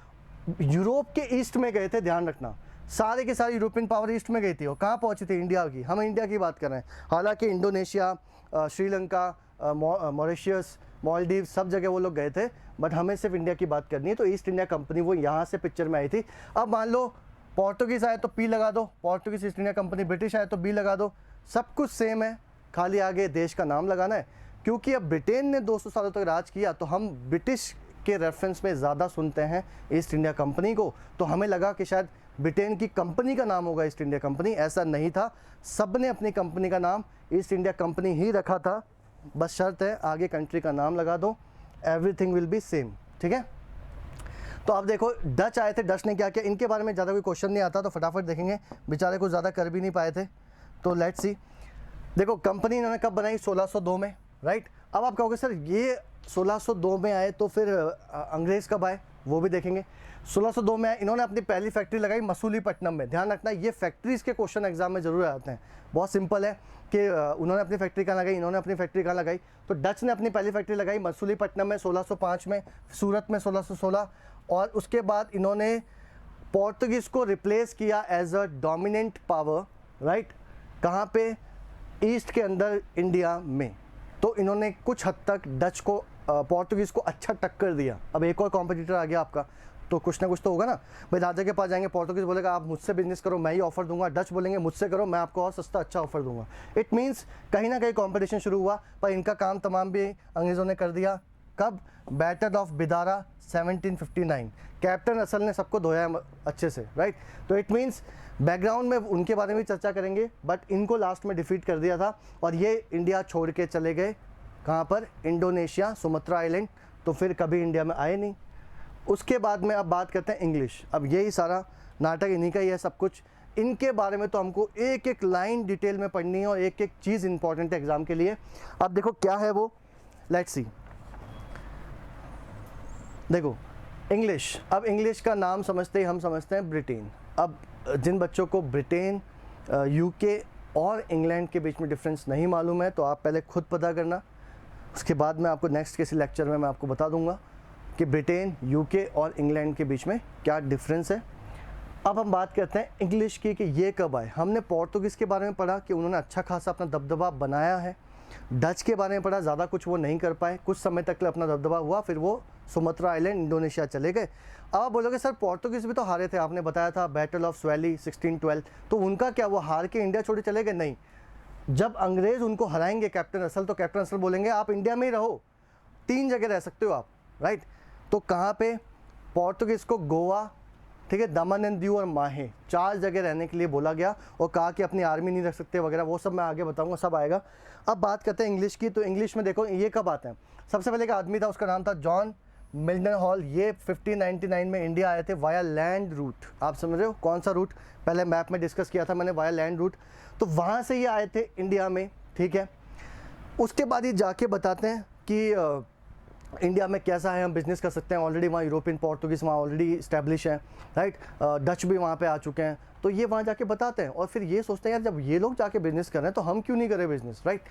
[SPEAKER 1] यूरोप के ईस्ट में गए थे। ध्यान रखना, सारे के सारे यूरोपियन पावर ईस्ट में गई थी, और कहाँ पहुँची थी, इंडिया की। हम इंडिया की बात कर रहे हैं, हालांकि इंडोनेशिया, श्रीलंका, मॉरिशियस, मालदीव, सब जगह वो लोग गए थे, बट हमें सिर्फ इंडिया की बात करनी है। तो ईस्ट इंडिया कंपनी वो यहाँ से पिक्चर में आई थी। अब मान लो पोर्तुगीज़ आए तो पी लगा दो, Portuguese east India company, British आए तो बी लगा दो, सब कुछ सेम है, खाली आगे देश का नाम लगाना है। क्योंकि अब ब्रिटेन ने 200 सालों तक राज किया, तो हम ब्रिटिश के रेफरेंस में ज़्यादा सुनते हैं ईस्ट इंडिया कंपनी को, तो हमें लगा कि शायद ब्रिटेन की कंपनी का नाम होगा ईस्ट इंडिया कंपनी। ऐसा नहीं था, सब ने अपनी कंपनी का नाम ईस्ट इंडिया कंपनी ही रखा था। बस शर्त है आगे कंट्री का नाम लगा दो, एवरीथिंग विल बी सेम, ठीक है। तो अब देखो डच आए थे, डच ने क्या किया, इनके बारे में ज़्यादा कोई क्वेश्चन नहीं आता, तो फटाफट देखेंगे, बेचारे को ज़्यादा कर भी नहीं पाए थे। तो लेट्स सी, देखो कंपनी इन्होंने कब बनाई, 1602 में, राइट। अब आप कहोगे सर ये 1602 में आए तो फिर अंग्रेज़ कब आए, वो भी देखेंगे। 1602 में इन्होंने अपनी पहली फैक्ट्री लगाई मसूलीपट्टनम में। ध्यान रखना, ये फैक्ट्रीज़ के क्वेश्चन एग्जाम में जरूर आते हैं। बहुत सिंपल है कि उन्होंने अपनी फैक्ट्री कहाँ लगाई, इन्होंने अपनी फैक्ट्री कहाँ लगाई। तो डच ने अपनी पहली फैक्ट्री लगाई मसूलीपट्टनम में 1605 में, सूरत में 1616, और उसके बाद इन्होंने पोर्तुगीज़ को रिप्लेस किया as a dominant power, right. कहाँ पे, ईस्ट के अंदर, इंडिया में। तो इन्होंने कुछ हद तक डच को, पोर्तुगीज़ को अच्छा टक्कर दिया। अब एक और कॉम्पिटिटर आ गया आपका, तो कुछ ना कुछ तो होगा ना भाई। राजा के पास जाएंगे, पोर्तुगीज़ बोलेगा आप मुझसे बिजनेस करो, मैं ही ऑफर दूंगा। डच बोलेंगे मुझसे करो, मैं आपको और सस्ता अच्छा ऑफर दूंगा। इट मीन्स कहीं ना कहीं कंपटीशन शुरू हुआ, पर इनका काम तमाम भी अंग्रेज़ों ने कर दिया। कब, बैटल ऑफ बिदारा 1759, कैप्टन असल ने सबको धोया है अच्छे से, राइट। तो इट मीन्स बैकग्राउंड में उनके बारे में भी चर्चा करेंगे, बट इनको लास्ट में डिफीट कर दिया था, और ये इंडिया छोड़ के चले गए। कहाँ पर, इंडोनेशिया, सुमात्रा आइलैंड। तो फिर कभी इंडिया में आए नहीं। उसके बाद में अब बात करते हैं इंग्लिश। अब यही सारा नाटक इन्हीं का ही है सब कुछ। इनके बारे में तो हमको एक एक लाइन डिटेल में पढ़नी है, और एक एक चीज़ इंपॉर्टेंट है एग्ज़ाम के लिए। अब देखो क्या है वो, लेट्स सी। देखो इंग्लिश, अब इंग्लिश का नाम समझते ही हम समझते हैं ब्रिटेन। अब जिन बच्चों को ब्रिटेन, UK और इंग्लैंड के बीच में डिफरेंस नहीं मालूम है, तो आप पहले खुद पता करना, उसके बाद मैं आपको नेक्स्ट किसी लेक्चर में मैं आपको बता दूंगा कि ब्रिटेन, UK और इंग्लैंड के बीच में क्या डिफरेंस है। अब हम बात करते हैं इंग्लिश की कि ये कब आए। हमने पोर्तुगीज़ के बारे में पढ़ा कि उन्होंने अच्छा खासा अपना दबदबा बनाया है, डच के बारे में पढ़ा, ज़्यादा कुछ वो नहीं कर पाए, कुछ समय तक अपना दबदबा हुआ, फिर वो सुमात्रा आइलैंड इंडोनेशिया चले गए। अब आप बोलोगे सर पोर्तुगीज़ भी तो हारे थे, आपने बताया था बैटल ऑफ स्वैली 1612, तो उनका क्या, वो हार के इंडिया छोड़ चले गए? नहीं, जब अंग्रेज़ उनको हराएंगे कैप्टन रसल, तो कैप्टन रसल बोलेंगे आप इंडिया में ही रहो, 3 जगह रह सकते हो आप, राइट। तो कहाँ पे पोर्तुगीज़ को गोवा, ठीक है, दमन एंड दीव और माहे, 4 जगह रहने के लिए बोला गया और कहा कि अपनी आर्मी नहीं रख सकते वगैरह, वो सब मैं आगे बताऊंगा, सब आएगा। अब बात करते हैं इंग्लिश की। तो इंग्लिश में देखो ये कब आते हैं, सबसे पहले एक आदमी था, उसका नाम था जॉन मिल्टन हॉल। ये 1599 में इंडिया आए थे वाया लैंड रूट। आप समझ रहे हो कौन सा रूट, पहले मैप में डिस्कस किया था मैंने, वाया लैंड रूट। तो वहाँ से ये आए थे इंडिया में, ठीक है। उसके बाद ये जाके बताते हैं कि इंडिया में कैसा है, हम बिज़नेस कर सकते हैं। ऑलरेडी वहाँ यूरोपियन पोर्तुगीज़ वहाँ ऑलरेडी इस्टेब्लिश हैं, राइट। डच भी वहाँ पे आ चुके हैं। तो ये वहाँ जाके बताते हैं और फिर ये सोचते हैं यार जब ये लोग जाके बिज़नेस कर रहे हैं तो हम क्यों नहीं करें बिज़नेस, राइट।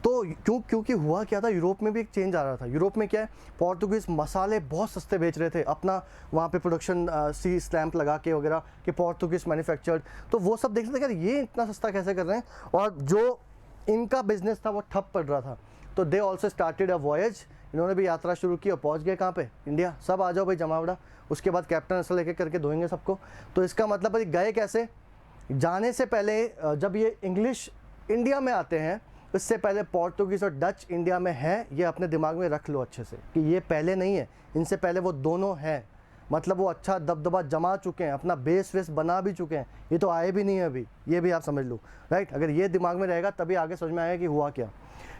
[SPEAKER 1] तो क्योंकि हुआ क्या था, यूरोप में भी एक चेंज आ रहा था। यूरोप में क्या है, पोर्तुगीज़ मसाले बहुत सस्ते बेच रहे थे, अपना वहाँ पे प्रोडक्शन सी स्टैंप लगा के वगैरह कि पोर्तुगीज़ मैन्युफैक्चर्ड। तो वो सब देख रहे थे यार ये इतना सस्ता कैसे कर रहे हैं, और जो इनका बिजनेस था वो ठप पड़ रहा था। तो they also started a voyage, इन्होंने भी यात्रा शुरू की और पहुंच गए कहाँ पे, इंडिया। सब आ जाओ भाई जमावड़ा। उसके बाद कैप्टन रसल लेके करके धोएंगे सबको। तो इसका मतलब है गए कैसे, जाने से पहले जब ये इंग्लिश इंडिया में आते हैं, इससे पहले पोर्तुगीज़ और डच इंडिया में है, ये अपने दिमाग में रख लो अच्छे से कि ये पहले नहीं है, इनसे पहले वो दोनों हैं। मतलब वो अच्छा दबदबा जमा चुके हैं, अपना बेस वेस बना भी चुके हैं, ये तो आए भी नहीं है अभी, ये भी आप समझ लो, राइट। अगर ये दिमाग में रहेगा तभी आगे समझ में आएगा कि हुआ क्या।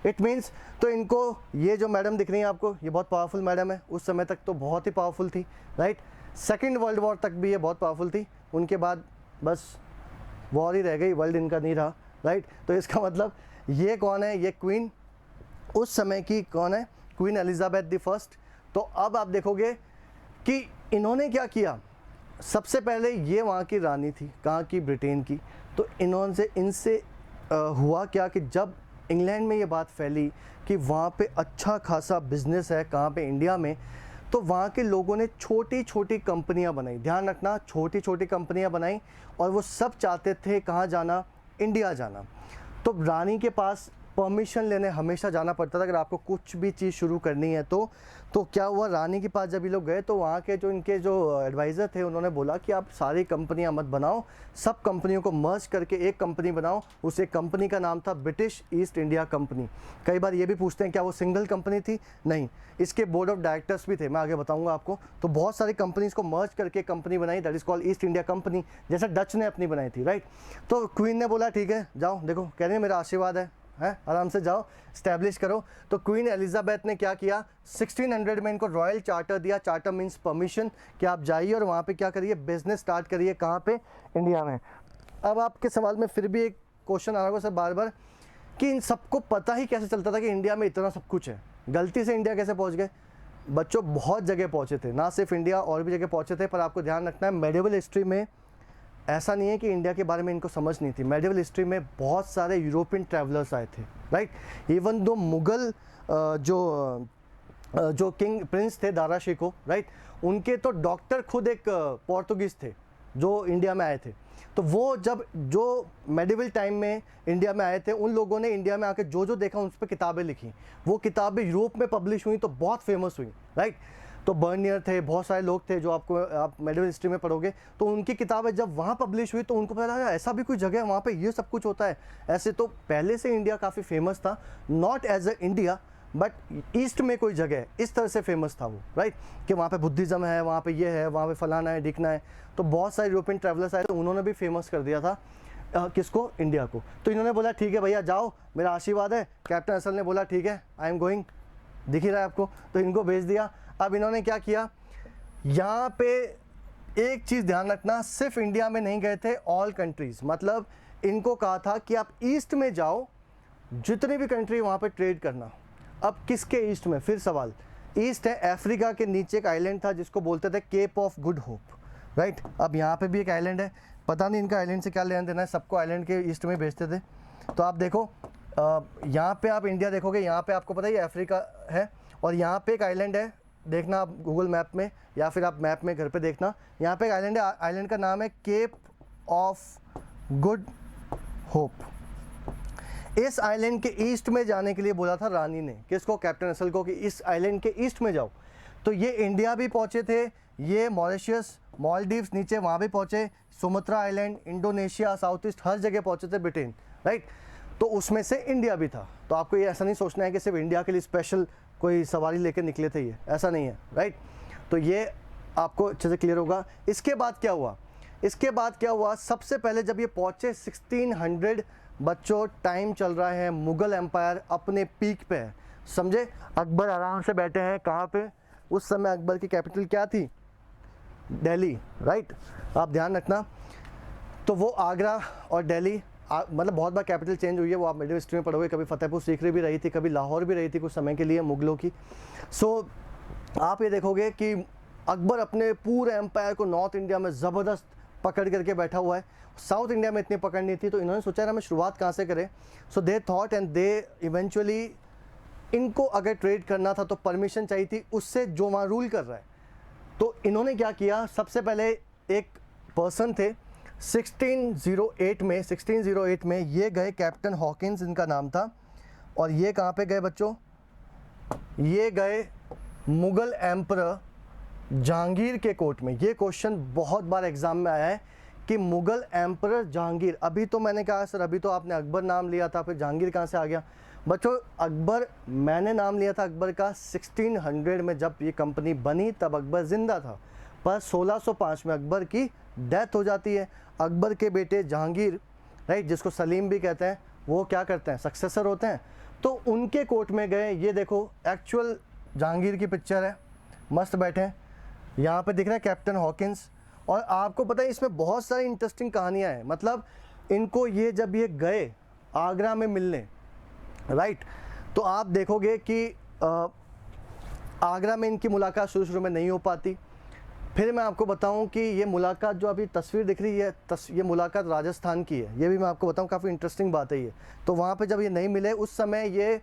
[SPEAKER 1] इट मीन्स, तो इनको ये जो मैडम दिख रही है आपको, ये बहुत पावरफुल मैडम है, उस समय तक तो बहुत ही पावरफुल थी, राइट। सेकेंड वर्ल्ड वॉर तक भी ये बहुत पावरफुल थी, उनके बाद बस वॉर ही रह गई, वर्ल्ड इनका नहीं रहा, राइट। तो इसका मतलब ये कौन है, ये क्वीन उस समय की कौन है, क्वीन एलिजाबेथ द फर्स्ट। तो अब आप देखोगे कि इन्होंने क्या किया, सबसे पहले ये वहाँ की रानी थी, कहाँ की, ब्रिटेन की। तो इनसे हुआ क्या कि जब इंग्लैंड में ये बात फैली कि वहाँ पे अच्छा खासा बिजनेस है, कहाँ पे, इंडिया में, तो वहाँ के लोगों ने छोटी छोटी कंपनियाँ बनाई। ध्यान रखना, छोटी छोटी कंपनियाँ बनाई, और वो सब चाहते थे कहाँ जाना, इंडिया जाना। तो रानी के पास परमिशन लेने हमेशा जाना पड़ता था अगर आपको कुछ भी चीज़ शुरू करनी है तो क्या हुआ, रानी के पास जब ये लोग गए तो वहाँ के जो इनके जो एडवाइज़र थे उन्होंने बोला कि आप सारी कंपनियाँ मत बनाओ, सब कंपनियों को मर्ज करके एक कंपनी बनाओ। उस एक कंपनी का नाम था ब्रिटिश ईस्ट इंडिया कंपनी। कई बार ये भी पूछते हैं क्या वो सिंगल कंपनी थी, नहीं, इसके बोर्ड ऑफ डायरेक्टर्स भी थे, मैं आगे बताऊँगा आपको। तो बहुत सारी कंपनीज़ को मर्ज करके कंपनी बनाई, that is called east India company, जैसा डच ने अपनी बनाई थी, राइट। तो क्वीन ने बोला ठीक है जाओ, देखो कह रही है मेरा आशीर्वाद है, आराम से जाओ स्टैब्लिश करो। तो क्वीन एलिजाबेथ ने क्या किया, 1600 में इनको रॉयल चार्टर दिया। चार्टर मीन्स परमिशन कि आप जाइए और वहाँ पे क्या करिए, बिजनेस स्टार्ट करिए। कहाँ पे, इंडिया में। अब आपके सवाल में फिर भी एक क्वेश्चन आ रहा होगा सर बार बार कि इन सबको पता ही कैसे चलता था कि इंडिया में इतना सब कुछ है, गलती से इंडिया कैसे पहुँच गए। बच्चों बहुत जगह पहुँचे थे, ना सिर्फ इंडिया और भी जगह पहुँचे थे। पर आपको ध्यान रखना है मेडिवल हिस्ट्री में ऐसा नहीं है कि इंडिया के बारे में इनको समझ नहीं थी। मेडिवल हिस्ट्री में बहुत सारे यूरोपियन ट्रैवलर्स आए थे, राइट। इवन दो मुग़ल जो किंग प्रिंस थे दारा शिको, राइट, उनके तो डॉक्टर खुद एक पोर्तुगीज़ थे जो इंडिया में आए थे। तो वो जब जो मेडिवल टाइम में इंडिया में आए थे, उन लोगों ने इंडिया में आके जो जो देखा उन पर किताबें लिखी। वो किताबें यूरोप में पब्लिश हुई तो बहुत फेमस हुई, राइट। तो बर्नियर थे, बहुत सारे लोग थे जो आप मेडिवल हिस्ट्री में पढ़ोगे। तो उनकी किताबें जब वहाँ पब्लिश हुई तो उनको पता लगा ऐसा भी कोई जगह है वहाँ पे ये सब कुछ होता है। ऐसे तो पहले से इंडिया काफ़ी फेमस था, not as a India but east में कोई जगह है, इस तरह से फेमस था वो, राइट, कि वहाँ पे बुद्धिज़्म है, वहाँ पे ये है, वहाँ पे फलाना है, ढिकना है। तो बहुत सारे यूरोपियन ट्रैवलर्स आए तो उन्होंने भी फेमस कर दिया था किसको, इंडिया को। तो इन्होंने बोला ठीक है भैया जाओ, मेरा आशीर्वाद है। कैप्टन असल ने बोला ठीक है आई एम गोइंग, दिख ही रहा है आपको। तो इनको भेज दिया। अब इन्होंने क्या किया, यहाँ पे एक चीज़ ध्यान रखना, सिर्फ इंडिया में नहीं गए थे, ऑल कंट्रीज़। मतलब इनको कहा था कि आप ईस्ट में जाओ, जितनी भी कंट्री वहाँ पे ट्रेड करना। अब किसके ईस्ट में, फिर सवाल, ईस्ट है अफ्रीका के नीचे एक आइलैंड था जिसको बोलते थे cape of good hope, right. अब यहाँ पे भी एक आइलैंड है, पता नहीं इनका आइलैंड से क्या लेना देना है, सबको आइलैंड के ईस्ट में भेजते थे। तो आप देखो यहाँ पे आप इंडिया देखोगे, यहाँ पे आपको पता ही अफ्रीका है, और यहाँ पे एक आइलैंड है, देखना आप गूगल मैप में या फिर आप मैप में घर पे देखना। यहाँ पे एक आइलैंड है, आइलैंड का नाम है केप ऑफ गुड होप। इस आइलैंड के ईस्ट में जाने के लिए बोला था रानी ने, किसको, कैप्टन रसल को, कि इस आइलैंड के ईस्ट में जाओ। तो ये इंडिया भी पहुँचे थे, ये मॉरिशस, मालदीव्स नीचे वहाँ भी पहुँचे, Sumatra island, Indonesia, south east, हर जगह पहुँचे थे ब्रिटेन, राइट। तो उसमें से इंडिया भी था। तो आपको ये ऐसा नहीं सोचना है कि सिर्फ इंडिया के लिए स्पेशल कोई सवारी लेकर निकले थे, ये ऐसा नहीं है, राइट। तो ये आपको अच्छे से क्लियर होगा। इसके बाद क्या हुआ, इसके बाद क्या हुआ, सबसे पहले जब ये पहुँचे 1600, बच्चों टाइम चल रहा है, मुग़ल एम्पायर अपने पीक पे है, समझे। अकबर आराम से बैठे हैं कहाँ पे, उस समय अकबर की कैपिटल क्या थी, दिल्ली, राइट, आप ध्यान रखना। तो वो आगरा और दिल्ली, मतलब बहुत बार कैपिटल चेंज हुई है, वो आप मिडिल हिस्ट्री में पढ़ोगे, कभी फतेहपुर सीकरी भी रही थी, कभी लाहौर भी रही थी कुछ समय के लिए मुग़लों की। सो आप ये देखोगे कि अकबर अपने पूरे एम्पायर को नॉर्थ इंडिया में ज़बरदस्त पकड़ करके बैठा हुआ है, साउथ इंडिया में इतनी पकड़ नहीं थी। तो इन्होंने सोचा हमें शुरुआत कहाँ से करें। So they thought and they eventually, इनको अगर ट्रेड करना था तो परमिशन चाहिए थी उससे जो वहाँ रूल कर रहा है। तो इन्होंने क्या किया, सबसे पहले एक पर्सन थे 1608 में ये गए, कैप्टन हॉकिंस इनका नाम था। और ये कहाँ पे गए बच्चों, ये गए मुग़ल एम्परर जहांगीर के कोर्ट में। ये क्वेश्चन बहुत बार एग्जाम में आया है कि मुग़ल एम्परर जहांगीर, अभी तो मैंने कहा सर अभी तो आपने अकबर नाम लिया था, फिर जहांगीर कहाँ से आ गया। बच्चों अकबर, मैंने नाम लिया था अकबर का 1600 में, जब ये कंपनी बनी तब अकबर ज़िंदा था, पर 1605 में अकबर की डेथ हो जाती है। अकबर के बेटे जहांगीर, राइट, जिसको सलीम भी कहते हैं, वो क्या करते हैं, सक्सेसर होते हैं। तो उनके कोर्ट में गए। ये देखो एक्चुअल जहांगीर की पिक्चर है, मस्त बैठे हैं, यहाँ पे दिख रहा है कैप्टन हॉकिंस। और आपको पता है इसमें बहुत सारी इंटरेस्टिंग कहानियाँ हैं, मतलब इनको ये जब ये गए आगरा में मिलने, राइट, तो आप देखोगे कि आगरा में इनकी मुलाकात शुरू में नहीं हो पाती। फिर मैं आपको बताऊं कि ये मुलाकात जो अभी तस्वीर दिख रही है, ये मुलाकात राजस्थान की है, ये भी मैं आपको बताऊं, काफ़ी इंटरेस्टिंग बात है ये। तो वहाँ पे जब ये नहीं मिले, उस समय ये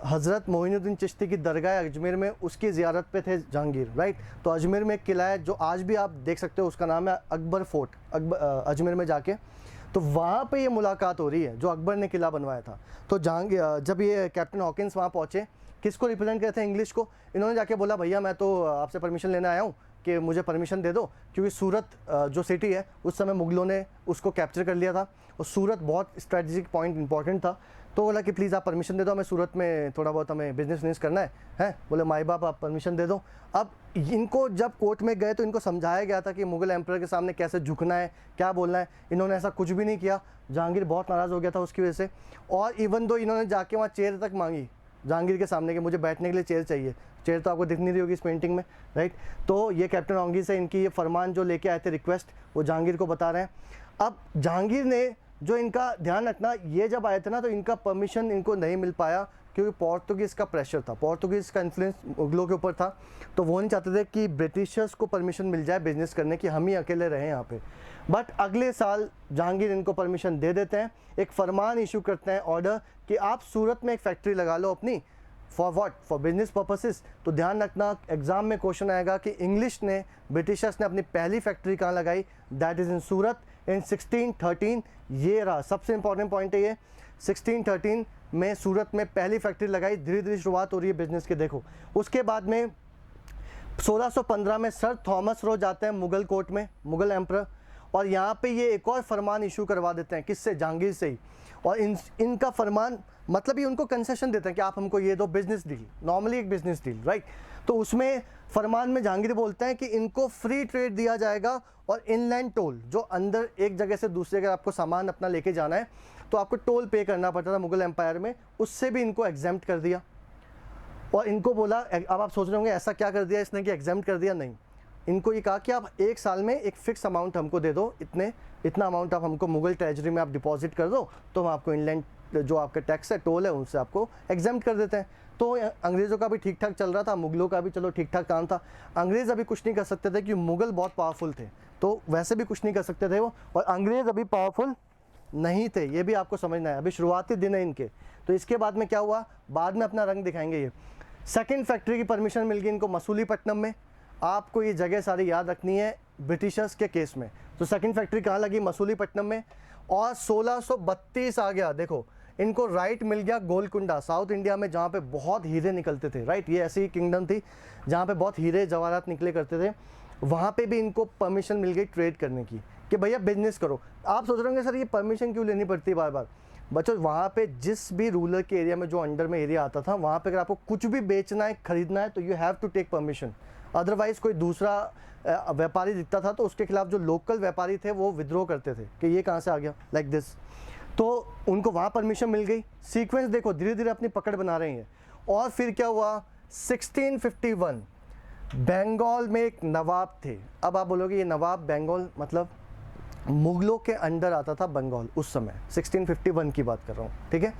[SPEAKER 1] हज़रत मोइनुद्दीन चिश्ती की दरगाह अजमेर में उसकी ज़ियारत पे थे जहांगीर, राइट। तो अजमेर में एक किला है जो आज भी आप देख सकते हो, उसका नाम है अकबर फोर्ट, अजमेर में जाके, तो वहाँ पे ये मुलाकात हो रही है जो अकबर ने किला बनवाया था। तो जब ये कैप्टन हॉकिंस वहाँ पहुँचे, किसको रिप्रेजेंट करते हैं, इंग्लिश को। इन्होंने जाके बोला भैया मैं तो आपसे परमिशन लेने आया हूँ कि मुझे परमिशन दे दो, क्योंकि सूरत जो सिटी है उस समय मुग़लों ने उसको कैप्चर कर लिया था, और सूरत बहुत स्ट्रेटजिक पॉइंट इंपॉर्टेंट था। तो बोला कि प्लीज़ आप परमिशन दे दो, हमें सूरत में थोड़ा बहुत हमें बिजनेस करना है। बोले माई बाप आप परमिशन दे दो। अब इनको जब कोर्ट में गए तो इनको समझाया गया था कि मुग़ल एम्परर के सामने कैसे झुकना है, क्या बोलना है। इन्होंने ऐसा कुछ भी नहीं किया। जहांगीर बहुत नाराज़ हो गया था उसकी वजह से, और इवन दो इन्होंने जाके वहाँ चेयर तक मांगी जहांगीर के सामने कि मुझे बैठने के लिए चेयर चाहिए। चेयर तो आपको दिख नहीं रही होगी इस पेंटिंग में, राइट। तो ये कैप्टन हॉकिंस से इनकी ये फरमान जो लेके आए थे, रिक्वेस्ट, वो जहांगीर को बता रहे हैं। अब जहांगीर ने जो, इनका ध्यान रखना, ये जब आए थे ना तो इनका परमिशन इनको नहीं मिल पाया, क्योंकि पोर्तुगीज़ का प्रेशर था, पोर्तुगीज़ का इन्फ्लुएंस मुग़लों के ऊपर था। तो वो नहीं चाहते थे कि ब्रिटिशर्स को परमिशन मिल जाए बिजनेस करने की, हम ही अकेले रहें यहाँ पे। बट अगले साल जहांगीर इनको परमिशन दे देते हैं, एक फरमान इशू करते हैं, ऑर्डर, कि आप सूरत में एक फैक्ट्री लगा लो अपनी, for what, for business purposes. तो ध्यान रखना एग्जाम में क्वेश्चन आएगा कि इंग्लिश ने, ब्रिटिशर्स ने अपनी पहली फैक्ट्री कहाँ लगाई, दैट इज़ इन सूरत इन 1613। ये रहा सबसे इंपॉर्टेंट पॉइंट है ये, 1613 में सूरत में पहली फैक्ट्री लगाई। धीरे धीरे शुरुआत हो रही है बिजनेस के, देखो। उसके बाद में 1615 में सर थॉमस रो जाते हैं मुग़ल कोर्ट में, मुग़ल एम्परर, और यहाँ पे ये एक और फरमान इशू करवा देते हैं, किससे, जहांगीर से ही। और इनका फरमान मतलब ये उनको कंसेशन देते हैं कि आप हमको ये दो, बिजनेस डील, नॉर्मली एक बिजनेस डील, राइट। तो उसमें फरमान में जहांगीर बोलते हैं कि इनको फ्री ट्रेड दिया जाएगा, और इनलैंड टोल, जो अंदर एक जगह से दूसरी जगह आपको सामान अपना लेके जाना है तो आपको टोल पे करना पड़ता था मुग़ल एम्पायर में, उससे भी इनको एग्जेम्प्ट कर दिया। और इनको बोला, अब आप सोच रहे होंगे ऐसा क्या कर दिया इसने कि एग्जेम्प्ट कर दिया, नहीं। इनको ये कहा कि आप एक साल में एक फ़िक्स अमाउंट हमको दे दो, इतना अमाउंट आप हमको मुग़ल ट्रेजरी में आप डिपॉजिट कर दो, तो हम आपको इनलैंड जो आपका टैक्स है, टोल है, उनसे आपको एग्जेम्प्ट कर देते हैं। तो अंग्रेज़ों का भी ठीक ठाक चल रहा था, मुग़लों का भी चलो ठीक ठाक काम था। अंग्रेज़ अभी कुछ नहीं कर सकते थे, क्योंकि मुग़ल बहुत पावरफुल थे, तो वैसे भी कुछ नहीं कर सकते थे वो, और अंग्रेज़ अभी पावरफुल नहीं थे, ये भी आपको समझना है। अभी शुरुआती दिन है इनके। तो इसके बाद में क्या हुआ, बाद में अपना रंग दिखाएंगे ये। सेकेंड फैक्ट्री की परमिशन मिल गई इनको मसूलीपट्टनम में। आपको ये जगह सारी याद रखनी है ब्रिटिशर्स के केस में। तो सेकंड फैक्ट्री कहाँ लगी, मसूलीपट्टनम में। और 1632 आ गया, देखो इनको राइट मिल गया गोलकुंडा साउथ इंडिया में, जहाँ पे बहुत हीरे निकलते थे, राइट। ये ऐसी किंगडम थी जहाँ पे बहुत हीरे जवाहरात निकले करते थे। वहाँ पे भी इनको परमिशन मिल गई ट्रेड करने की कि भैया बिजनेस करो। आप सोच रहे होंगे सर ये परमिशन क्यों लेनी पड़ती है बार बार। बच्चों वहाँ पे जिस भी रूरल के एरिया में जो अंडर में एरिया आता था, वहाँ पे अगर आपको कुछ भी बेचना है, खरीदना है, तो you have to take permission. Otherwise कोई दूसरा व्यापारी दिखता था तो उसके खिलाफ जो लोकल व्यापारी थे वो विद्रोह करते थे कि ये कहाँ से आ गया, लाइक दिस। तो उनको वहाँ परमिशन मिल गई। सीक्वेंस देखो धीरे धीरे अपनी पकड़ बना रही है। और फिर क्या हुआ, 1651 बंगाल में एक नवाब थे। अब आप बोलोगे ये नवाब बंगाल मतलब मुगलों के अंडर आता था बंगाल उस समय, 1651 की बात कर रहा हूँ, ठीक है।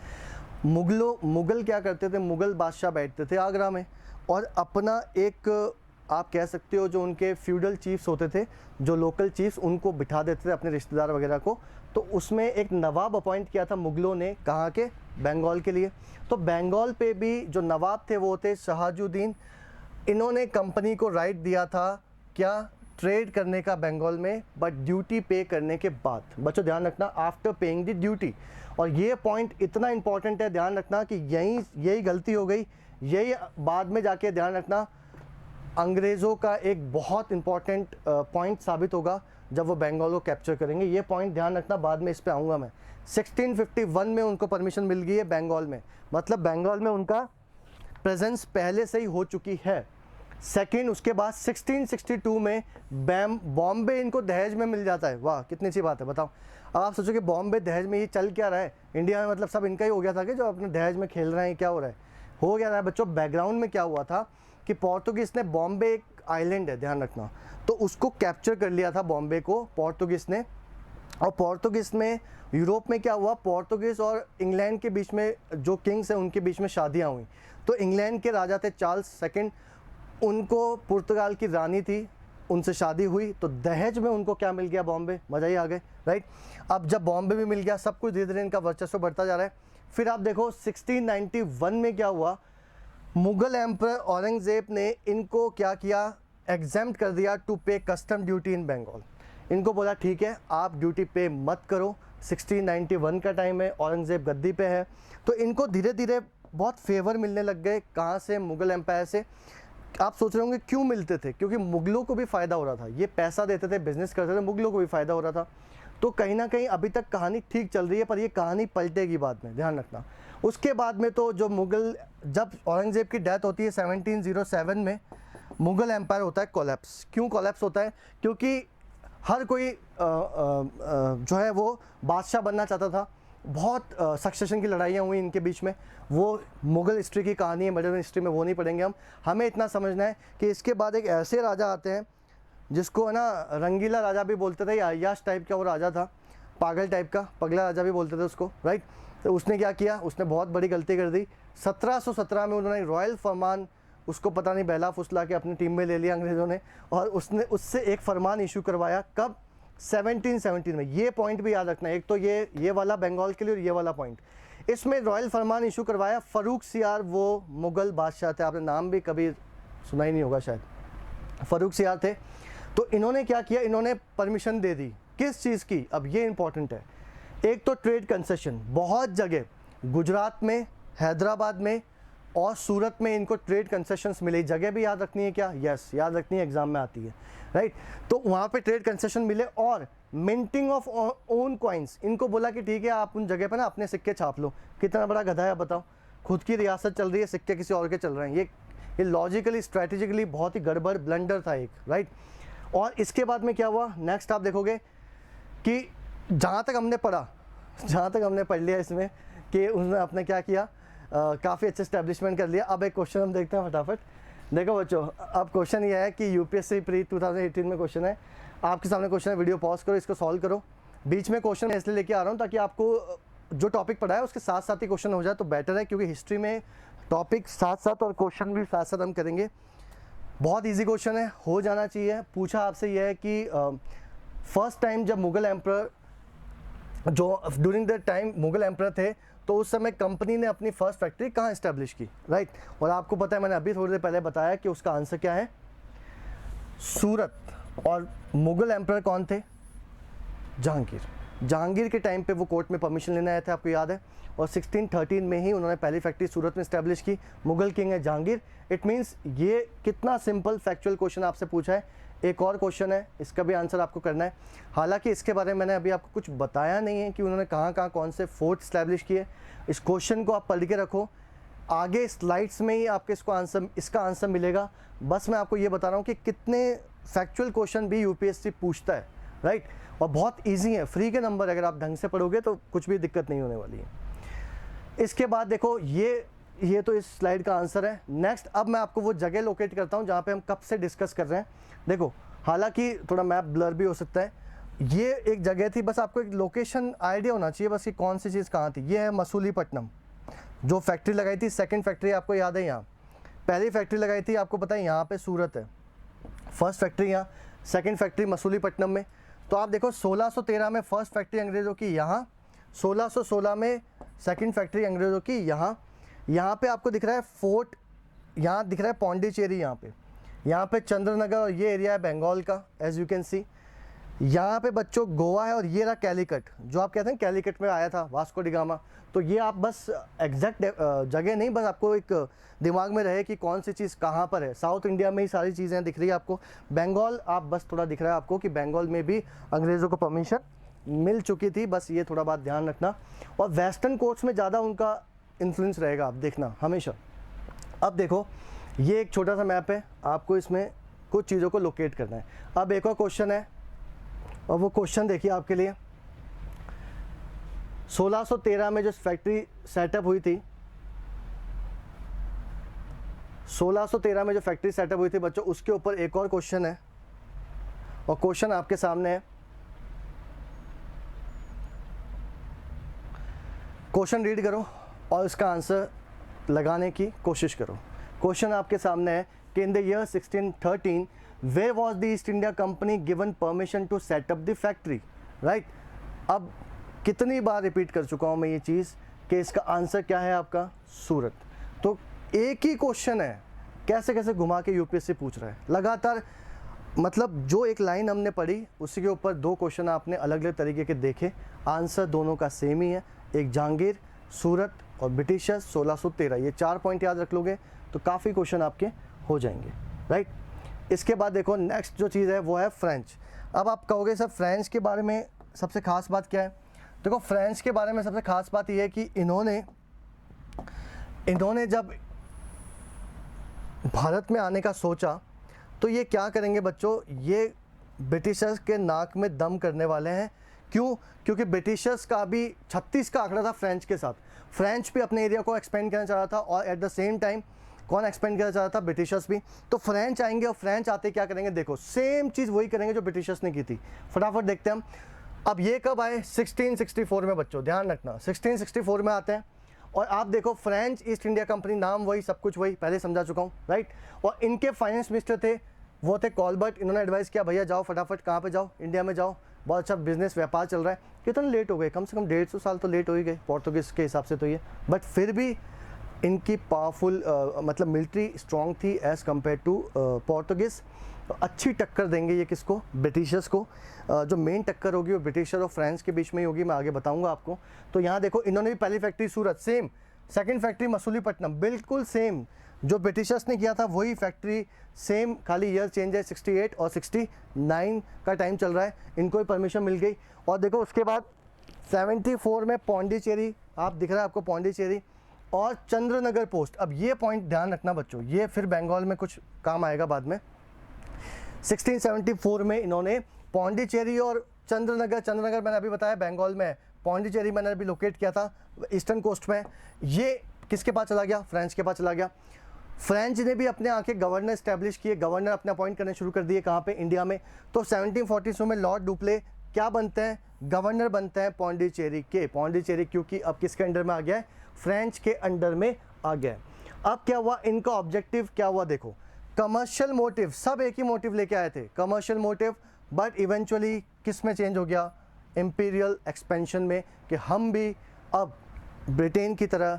[SPEAKER 1] मुगल क्या करते थे, मुगल बादशाह बैठते थे आगरा में और अपना एक आप कह सकते हो जो उनके फ्यूडल चीफ्स होते थे, जो लोकल चीफ्स, उनको बिठा देते थे अपने रिश्तेदार वगैरह को। तो उसमें एक नवाब अपॉइंट किया था मुगलों ने, कहाँ के, बंगाल के लिए। तो बंगाल पे भी जो नवाब थे वो थे शहाजुद्दीन। इन्होंने कंपनी को राइट दिया था क्या, ट्रेड करने का बंगाल में, बट ड्यूटी पे करने के बाद। बच्चों ध्यान रखना, आफ्टर पेइंग द ड्यूटी। और ये पॉइंट इतना इंपॉर्टेंट है, ध्यान रखना कि यही गलती हो गई, यही बाद में जाके ध्यान रखना अंग्रेज़ों का एक बहुत इंपॉर्टेंट पॉइंट साबित होगा जब वो बंगाल को कैप्चर करेंगे। ये पॉइंट ध्यान रखना, बाद में इस पे आऊँगा मैं। 1651 में उनको परमिशन मिल गई है बंगाल में, मतलब बंगाल में उनका प्रेजेंस पहले से ही हो चुकी है। सेकंड, उसके बाद 1662 में बॉम्बे इनको दहेज में मिल जाता है। वाह कितनी अच्छी बात है, बताओ। अब आप सोचो कि बॉम्बे दहेज में, ये चल क्या रहा है इंडिया में, मतलब सब इनका ही हो गया था कि जो अपने दहेज में खेल रहे हैं, क्या हो रहा है, हो गया है बच्चों। बैकग्राउंड में क्या हुआ था कि पोर्तुगीज़ ने, बॉम्बे एक आइलैंड है ध्यान रखना, तो उसको कैप्चर कर लिया था बॉम्बे को पोर्तुगीज़ ने। और पोर्तुगीज़ में, यूरोप में क्या हुआ, पोर्तुगीज़ और इंग्लैंड के बीच में जो किंग्स हैं उनके बीच में शादियाँ हुई। तो इंग्लैंड के राजा थे चार्ल्स सेकंड, उनको पुर्तगाल की रानी थी, उनसे शादी हुई, तो दहेज में उनको क्या मिल गया, बॉम्बे। मज़ा ही आ गए, राइट। अब जब बॉम्बे भी मिल गया, सब कुछ धीरे धीरे इनका वर्चस्व बढ़ता जा रहा है। फिर आप देखो 1691 में क्या हुआ, मुगल एम्पर औरंगज़ेब ने इनको क्या किया, एग्जेम्प्ट कर दिया टू पे कस्टम ड्यूटी इन बंगाल। इनको बोला ठीक है आप ड्यूटी पे मत करो। 1691 का टाइम है, औरंगज़ेब गद्दी पे है, तो इनको धीरे धीरे बहुत फेवर मिलने लग गए। कहाँ से, मुगल एम्पायर से। आप सोच रहे होंगे क्यों मिलते थे, क्योंकि मुगलों को भी फ़ायदा हो रहा था, ये पैसा देते थे, बिजनेस करते थे, मुगलों को भी फ़ायदा हो रहा था। तो कहीं ना कहीं अभी तक कहानी ठीक चल रही है, पर ये कहानी पलटेगी बाद में, ध्यान रखना। उसके बाद में तो जो मुगल, जब औरंगज़ेब की डेथ होती है 1707 में, मुगल एम्पायर होता है कोलैप्स। क्यों कोलैप्स होता है, क्योंकि हर कोई जो है वो बादशाह बनना चाहता था। बहुत सक्सेशन की लड़ाइयाँ हुई इनके बीच में, वो मुगल हिस्ट्री की कहानी है, मॉडर्न हिस्ट्री में वो नहीं पढ़ेंगे हम। हमें इतना समझना है कि इसके बाद एक ऐसे राजा आते हैं जिसको है ना रंगीला राजा भी बोलते थे, या अय्याश टाइप का वो राजा था, पागल टाइप का, पगला राजा भी बोलते थे उसको, राइट। तो उसने क्या किया, उसने बहुत बड़ी गलती कर दी। 1717 में उन्होंने रॉयल फरमान, उसको पता नहीं बहला फुसला के अपनी टीम में ले लिया अंग्रेज़ों ने, और उसने उससे एक फरमान इशू करवाया। कब, 1717 में। ये पॉइंट भी याद रखना, एक तो ये वाला बंगाल के लिए और ये वाला पॉइंट। इसमें रॉयल फरमान इशू करवाया फ़ारूक सियार, वो मुगल बादशाह थे, आपने नाम भी कभी सुना ही नहीं होगा शायद, फ़ारूक सियार थे। तो इन्होंने क्या किया, इन्होंने परमिशन दे दी, किस चीज़ की, अब ये इंपॉर्टेंट है। एक तो ट्रेड कंसेशन, बहुत जगह, गुजरात में, हैदराबाद में और सूरत में इनको ट्रेड कंसेशंस मिले। जगह भी याद रखनी है क्या, यस याद रखनी है, एग्जाम में आती है, राइट। तो वहाँ पे ट्रेड कंसेशन मिले। और मिंटिंग ऑफ ओन कॉइन्स, इनको बोला कि ठीक है आप उन जगह पे ना अपने सिक्के छाप लो। कितना बड़ा गधा है बताओ, खुद की रियासत चल रही है, सिक्के किसी और के चल रहे हैं। ये लॉजिकली, स्ट्रैटेजिकली बहुत ही गड़बड़, ब्लंडर था एक, राइट। और इसके बाद में क्या हुआ, नेक्स्ट आप देखोगे कि जहाँ तक हमने पढ़ लिया इसमें कि उसने आपने क्या किया, काफ़ी अच्छे स्टैब्लिशमेंट कर लिया। अब एक क्वेश्चन हम देखते हैं फटाफट। देखो बच्चों, अब क्वेश्चन ये है कि यूपीएससी प्री 2018 में क्वेश्चन है, आपके सामने क्वेश्चन है, वीडियो पॉज करो, इसको सॉल्व करो। बीच में क्वेश्चन मैं इसलिए लेके आ रहा हूँ ताकि आपको जो टॉपिक पढ़ा है उसके साथ साथ ही क्वेश्चन हो जाए तो बेटर है, क्योंकि हिस्ट्री में टॉपिक साथ साथ और क्वेश्चन भी साथ साथ हम करेंगे। बहुत ईजी क्वेश्चन है, हो जाना चाहिए। पूछा आपसे यह है कि फर्स्ट टाइम जब मुगल एम्पर, जो during the time Mughal emperor थे, तो उस समय कंपनी ने अपनी फर्स्ट फैक्ट्री कहाँ इस्टेब्लिश की, राइट। और आपको पता है, मैंने अभी थोड़ी देर पहले बताया कि उसका आंसर क्या है, सूरत। और मुगल एम्पर कौन थे, जहांगीर, जहांगीर के टाइम पे वो कोर्ट में परमिशन लेने आए थे, आपको याद है, और 1613 में ही उन्होंने पहली फैक्ट्री सूरत में इस्टेब्लिश की। मुगल किंग है जहांगीर। इट मीन्स ये कितना सिंपल फैक्चुअल क्वेश्चन आपसे पूछा है। एक और क्वेश्चन है, इसका भी आंसर आपको करना है। हालांकि इसके बारे में मैंने अभी आपको कुछ बताया नहीं है कि उन्होंने कहाँ कहाँ कौन से फोर्ट इस्टेब्लिश किए। इस क्वेश्चन को आप पढ़ के रखो, आगे स्लाइड्स में ही आपके इसका आंसर मिलेगा। बस मैं आपको ये बता रहा हूँ कि कितने फैक्चुअल क्वेश्चन भी यूपीएससी पूछता है, राइट। और बहुत ईजी है, फ्री के नंबर, अगर आप ढंग से पढ़ोगे तो कुछ भी दिक्कत नहीं होने वाली है। इसके बाद देखो ये तो इस स्लाइड का आंसर है। नेक्स्ट अब मैं आपको वो जगह लोकेट करता हूँ जहाँ पे हम कब से डिस्कस कर रहे हैं। देखो, हालांकि थोड़ा मैप ब्लर भी हो सकता है। ये एक जगह थी, बस आपको एक लोकेशन आइडिया होना चाहिए बस कि कौन सी चीज़ कहाँ थी। ये है मसूलीपट्टनम, जो फैक्ट्री लगाई थी, सेकंड फैक्ट्री आपको याद है यहाँ। पहली फैक्ट्री लगाई थी आपको पता है यहाँ पे सूरत है, फर्स्ट फैक्ट्री यहाँ, सेकंड फैक्ट्री मसूलीपट्टनम में। तो आप देखो 1613 में फर्स्ट फैक्ट्री अंग्रेज़ों की यहाँ, 1616 में सेकंड फैक्ट्री अंग्रेज़ों की यहाँ पे आपको दिख रहा है फोर्ट, यहाँ दिख रहा है पौंडीचेरी, यहाँ पे चंद्रनगर, और ये एरिया है बंगाल का, एज यू कैन सी। यहाँ पे बच्चों गोवा है, और ये रहा कैलीकट, जो आप कहते हैं कैलीकट में आया था वास्को डी गामा। तो ये आप बस एग्जैक्ट जगह नहीं, बस आपको एक दिमाग में रहे कि कौन सी चीज़ कहाँ पर है। साउथ इंडिया में ही सारी चीज़ें दिख रही है आपको। बंगाल आप बस थोड़ा दिख रहा है आपको कि बंगाल में भी अंग्रेज़ों को परमिशन मिल चुकी थी, बस ये थोड़ा बात ध्यान रखना। और वेस्टर्न कोर्ट्स में ज़्यादा उनका इन्फ्लुएंस रहेगा, आप देखना हमेशा। अब देखो, ये एक छोटा सा मैप है, आपको इसमें कुछ चीज़ों को लोकेट करना है। अब एक और क्वेश्चन है, और वो क्वेश्चन देखिए आपके लिए। 1613 में जो फैक्ट्री सेटअप हुई थी, 1613 में जो फैक्ट्री सेटअप हुई थी बच्चों, उसके ऊपर एक और क्वेश्चन है, और क्वेश्चन आपके सामने है। क्वेश्चन रीड करो और इसका आंसर लगाने की कोशिश करो। क्वेश्चन आपके सामने है कि in the year 1613 where was the East India Company given permission to set up the factory, right? अब कितनी बार रिपीट कर चुका हूँ मैं ये चीज़ कि इसका आंसर क्या है आपका, सूरत। तो एक ही क्वेश्चन है, कैसे कैसे घुमा के यूपीएससी पूछ रहा है लगातार। मतलब जो एक लाइन हमने पढ़ी उसी के ऊपर दो क्वेश्चन आपने अलग अलग तरीके के देखे, आंसर दोनों का सेम ही है। एक जहांगीर, सूरत और ब्रिटिशर्स 1613, ये 4 पॉइंट याद रख लोगे तो काफ़ी क्वेश्चन आपके हो जाएंगे, राइट। इसके बाद देखो नेक्स्ट जो चीज़ है वो है फ्रेंच। अब आप कहोगे सर फ्रेंच के बारे में सबसे ख़ास बात क्या है। देखो, फ्रेंच के बारे में सबसे ख़ास बात यह है कि इन्होंने जब भारत में आने का सोचा तो ये क्या करेंगे बच्चों, ये ब्रिटिशर्स के नाक में दम करने वाले हैं। क्यों? क्योंकि ब्रिटिशर्स का भी 36 का आंकड़ा था फ्रेंच के साथ। फ्रेंच भी अपने एरिया को एक्सपेंड करना चाह रहा था, और एट द सेम टाइम कौन एक्सपेंड करना चाह रहा था, ब्रिटिशर्स भी। तो फ्रेंच आएंगे, और फ्रेंच आते क्या करेंगे, देखो सेम चीज़ वही करेंगे जो ब्रिटिशर्स ने की थी। फटाफट देखते हैं हम। अब ये कब आए, 1664 में बच्चों, ध्यान रखना 1664 में आते हैं। और आप देखो फ्रेंच ईस्ट इंडिया कंपनी, नाम वही, सब कुछ वही, पहले समझा चुका हूँ, राइट। और इनके फाइनेंस मिनिस्टर थे, वो थे कॉलबर्ट। इन्होंने एडवाइस किया, भैया जाओ फटाफट, कहाँ पे जाओ, इंडिया में जाओ, बहुत अच्छा बिजनेस व्यापार चल रहा है। कितने लेट हो गए, कम से कम 150 साल तो लेट हो ही गए पोर्तुगीज़ के हिसाब से तो ये, बट फिर भी इनकी पावरफुल मतलब मिलिट्री स्ट्रॉन्ग थी एज़ कम्पेयर टू पोर्तुगीज़। अच्छी टक्कर देंगे ये किसको, ब्रिटिशर्स को। जो मेन टक्कर होगी वो ब्रिटिशर और फ्रांस के बीच में ही होगी, मैं आगे बताऊंगा आपको। तो यहाँ देखो, इन्होंने भी पहली फैक्ट्री सूरत सेम, सेकंड फैक्ट्री मसूलीपट्टनम बिल्कुल सेम, जो ब्रिटिशर्स ने किया था वही फैक्ट्री सेम, खाली ईयर चेंज है, 68 और 69 का टाइम चल रहा है। इनको ही परमिशन मिल गई। और देखो उसके बाद 74 में पौंडीचेरी, आप दिख रहा है आपको पौंडीचेरी और चंद्रनगर पोस्ट। अब ये पॉइंट ध्यान रखना बच्चों, ये फिर बंगाल में कुछ काम आएगा बाद में। 1674 में इन्होंने पौंडीचेरी और चंद्रनगर मैंने अभी बताया बंगाल में, पौंडीचेरी मैंने अभी लोकेट किया था ईस्टर्न कोस्ट में। ये किसके पास चला गया, फ्रेंच के पास चला गया। फ्रेंच ने भी अपने आके गवर्नर इस्टेब्लिश किए, गवर्नर अपने अपॉइंट करने शुरू कर दिए, कहाँ पे, इंडिया में। तो 1742 में लॉर्ड डुप्ले क्या बनते हैं, गवर्नर बनते हैं पौंडीचेरी के। पौंडीचेरी क्योंकि अब किसके अंडर में आ गया है, फ्रेंच के अंडर में आ गया है। अब क्या हुआ, इनका ऑब्जेक्टिव क्या हुआ, देखो कमर्शियल मोटिव, सब एक ही मोटिव लेके आए थे, कमर्शियल मोटिव, बट इवेंचुअली किस में चेंज हो गया, इंपीरियल एक्सपेंशन में, कि हम भी अब ब्रिटेन की तरह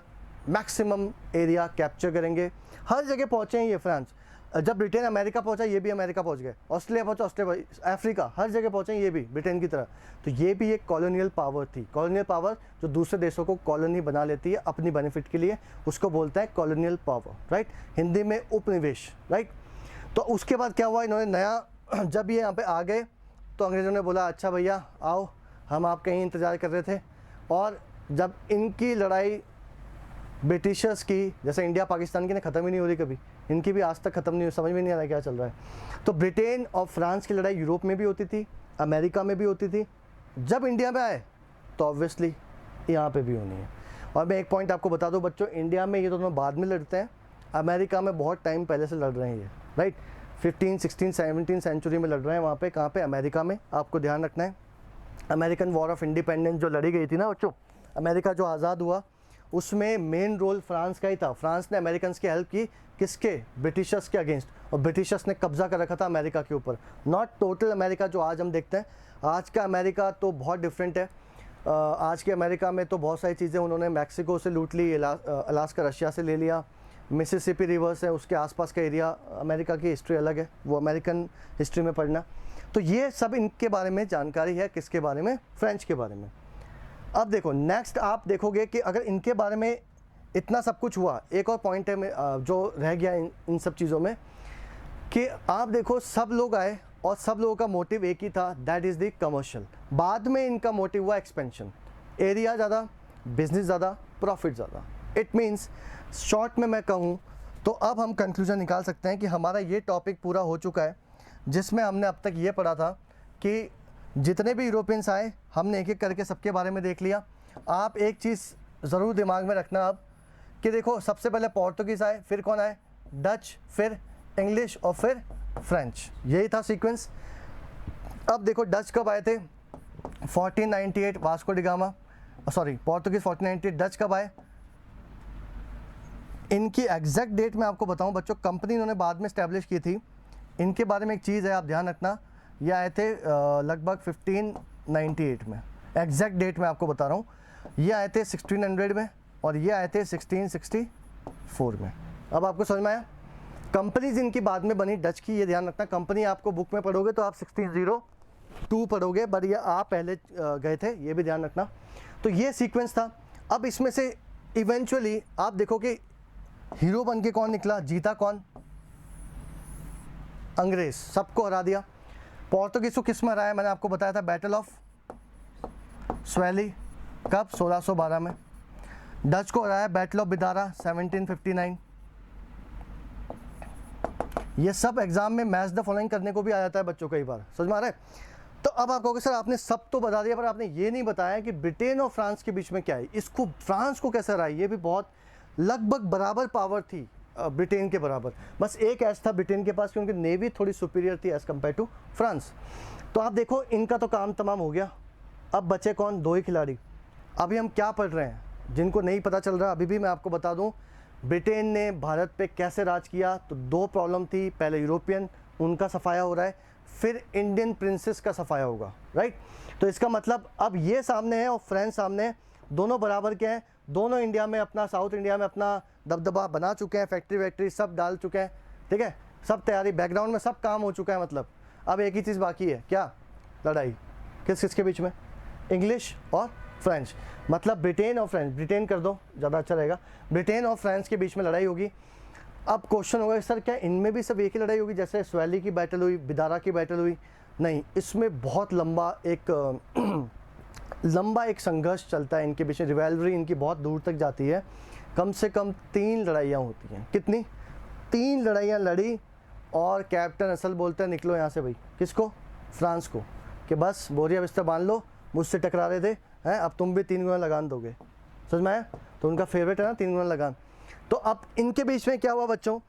[SPEAKER 1] मैक्सिमम एरिया कैप्चर करेंगे। हर जगह पहुँचे हैं ये फ्रांस। जब ब्रिटेन अमेरिका पहुंचा, ये भी अमेरिका पहुंच गए, ऑस्ट्रेलिया पहुंचा, ऑस्ट्रेलिया, अफ्रीका, हर जगह पहुंचे ये भी ब्रिटेन की तरह। तो ये भी एक कॉलोनियल पावर थी। कॉलोनियल पावर जो दूसरे देशों को कॉलोनी बना लेती है अपनी बेनिफिट के लिए, उसको बोलता है कॉलोनियल पावर, राइट। हिंदी में उपनिवेश, राइट। तो उसके बाद क्या हुआ, इन्होंने नया जब ये यहाँ पे आ गए तो अंग्रेज़ों ने बोला अच्छा भैया आओ, हम आपका ही इंतज़ार कर रहे थे। और जब इनकी लड़ाई ब्रिटिशर्स की, जैसे इंडिया पाकिस्तान की, ने ख़त्म ही नहीं हो रही कभी, इनकी भी आज तक ख़त्म नहीं हुई, समझ में नहीं आ रहा क्या चल रहा है। तो ब्रिटेन और फ्रांस की लड़ाई यूरोप में भी होती थी, अमेरिका में भी होती थी। जब इंडिया में आए तो ऑब्वियसली यहाँ पे भी होनी है। और मैं एक पॉइंट आपको बता दूँ बच्चों, इंडिया में ये दोनों बाद में लड़ते हैं, अमेरिका में बहुत टाइम पहले से लड़ रहे हैं ये, राइट। 15, 16, 17 सेंचुरी में लड़ रहे हैं वहाँ पे। कहाँ पे? अमेरिका में। आपको ध्यान रखना है, अमेरिकन वॉर ऑफ इंडिपेंडेंस जो लड़ी गई थी ना बच्चों, अमेरिका जो आज़ाद हुआ, उसमें मेन रोल फ्रांस का ही था। फ्रांस ने अमेरिकन की हेल्प की, किसके? ब्रिटिशर्स के अगेंस्ट। और ब्रिटिशर्स ने कब्जा कर रखा था अमेरिका के ऊपर, नॉट टोटल अमेरिका जो आज हम देखते हैं। आज का अमेरिका तो बहुत डिफरेंट है। आज के अमेरिका में तो बहुत सारी चीज़ें उन्होंने मैक्सिको से लूट ली, अलास्का रशिया से ले लिया, मिसिसिपी रिवर्स है उसके आसपास का एरिया। अमेरिका की हिस्ट्री अलग है, वो अमेरिकन हिस्ट्री में पढ़ना। तो ये सब इनके बारे में जानकारी है, किसके बारे में? फ्रेंच के बारे में। अब देखो नेक्स्ट आप देखोगे कि अगर इनके बारे में इतना सब कुछ हुआ, एक और पॉइंट है जो रह गया इन सब चीज़ों में, कि आप देखो सब लोग आए और सब लोगों का मोटिव एक ही था, दैट इज़ द कमर्शियल। बाद में इनका मोटिव हुआ एक्सपेंशन, एरिया ज़्यादा, बिजनेस ज़्यादा, प्रॉफिट ज़्यादा। इट मीन्स शॉर्ट में मैं कहूँ तो अब हम कंक्लूजन निकाल सकते हैं कि हमारा ये टॉपिक पूरा हो चुका है, जिसमें हमने अब तक ये पढ़ा था कि जितने भी यूरोपियंस आए हमने एक एक करके सबके बारे में देख लिया। आप एक चीज़ ज़रूर दिमाग में रखना अब कि देखो सबसे पहले पोर्तुगीज़ आए, फिर कौन आए? डच, फिर इंग्लिश और फिर फ्रेंच। यही था सीक्वेंस। अब देखो डच कब आए थे? 1498, Vasco D gamma, sorry Portuguese 1498, Dutch कब आए? इनकी एग्जैक्ट डेट मैं आपको बताऊं बच्चों, कंपनी इन्होंने बाद में इस्टेब्लिश की थी। इनके बारे में एक चीज़ है, आप ध्यान रखना, ये आए थे लगभग 1598 में। एग्जैक्ट डेट मैं आपको बता रहा हूँ, ये आए थे 1600 में और ये आए थे 1664 में। अब आपको समझ में आया? कंपनीज इनकी बाद में बनी डच की, ये ध्यान रखना। कंपनी आपको बुक में पढ़ोगे तो आप 1602 पढ़ोगे, बट ये आप पहले गए थे, ये भी ध्यान रखना। तो ये सीक्वेंस था। अब इसमें से इवेंचुअली आप देखो कि हीरो बन के कौन निकला? जीता कौन? अंग्रेज, सबको हरा दिया। पोर्तुगीज को किस में हराया? मैंने आपको बताया था, बैटल ऑफ स्वेली, कब? 1612 में। डच को हराया बैटल ऑफ बिदारा 1759। ये सब एग्जाम में मैच द फॉलोइंग करने को भी आ जाता है बच्चों कई बार, समझ में आ रहा है? तो अब आप कहोगे सर आपने सब तो बता दिया पर आपने ये नहीं बताया कि ब्रिटेन और फ्रांस के बीच में क्या है, इसको फ्रांस को कैसे हराया? ये भी बहुत लगभग बराबर पावर थी ब्रिटेन के बराबर, बस एक एज था ब्रिटेन के पास क्योंकि नेवी थोड़ी सुपीरियर थी एज़ कम्पेयर टू फ्रांस। तो आप देखो इनका तो काम तमाम हो गया। अब बचे कौन? दो ही खिलाड़ी। अभी हम क्या पढ़ रहे हैं, जिनको नहीं पता चल रहा अभी भी मैं आपको बता दूं, ब्रिटेन ने भारत पे कैसे राज किया। तो दो प्रॉब्लम थी, पहले यूरोपियन, उनका सफाया हो रहा है, फिर इंडियन प्रिंसेस का सफाया होगा, राइट। तो इसका मतलब अब ये सामने है और फ्रेंच सामने है, दोनों बराबर के हैं, दोनों इंडिया में अपना, साउथ इंडिया में अपना दबदबा बना चुके हैं, फैक्ट्री वैक्ट्री सब डाल चुके हैं, ठीक है, सब तैयारी, बैकग्राउंड में सब काम हो चुका है। मतलब अब एक ही चीज़ बाकी है, क्या? लड़ाई। किस किस के बीच में? इंग्लिश और फ्रेंच, मतलब ब्रिटेन और फ्रेंच, ब्रिटेन कर दो ज़्यादा अच्छा रहेगा, ब्रिटेन और फ्रांस के बीच में लड़ाई होगी। अब क्वेश्चन होगा सर क्या इनमें भी सब एक ही लड़ाई होगी जैसे स्वेली की बैटल हुई, बिदारा की बैटल हुई? नहीं, इसमें बहुत लंबा एक संघर्ष चलता है इनके बीच में, रिवैल्वरी इनकी बहुत दूर तक जाती है। कम से कम 3 लड़ाइयाँ होती हैं। कितनी? 3 लड़ाइयाँ लड़ी और कैप्टन असल बोलते हैं निकलो यहाँ से भाई, किसको? फ्रांस को, कि बस बोरिया बिस्तर बांध लो, मुझसे टकरा रहे थे हैं, अब तुम भी 3 गुना लगान दोगे। समझ में आया? तो उनका फेवरेट है ना 3 गुना लगान। तो अब इनके बीच में क्या हुआ बच्चों?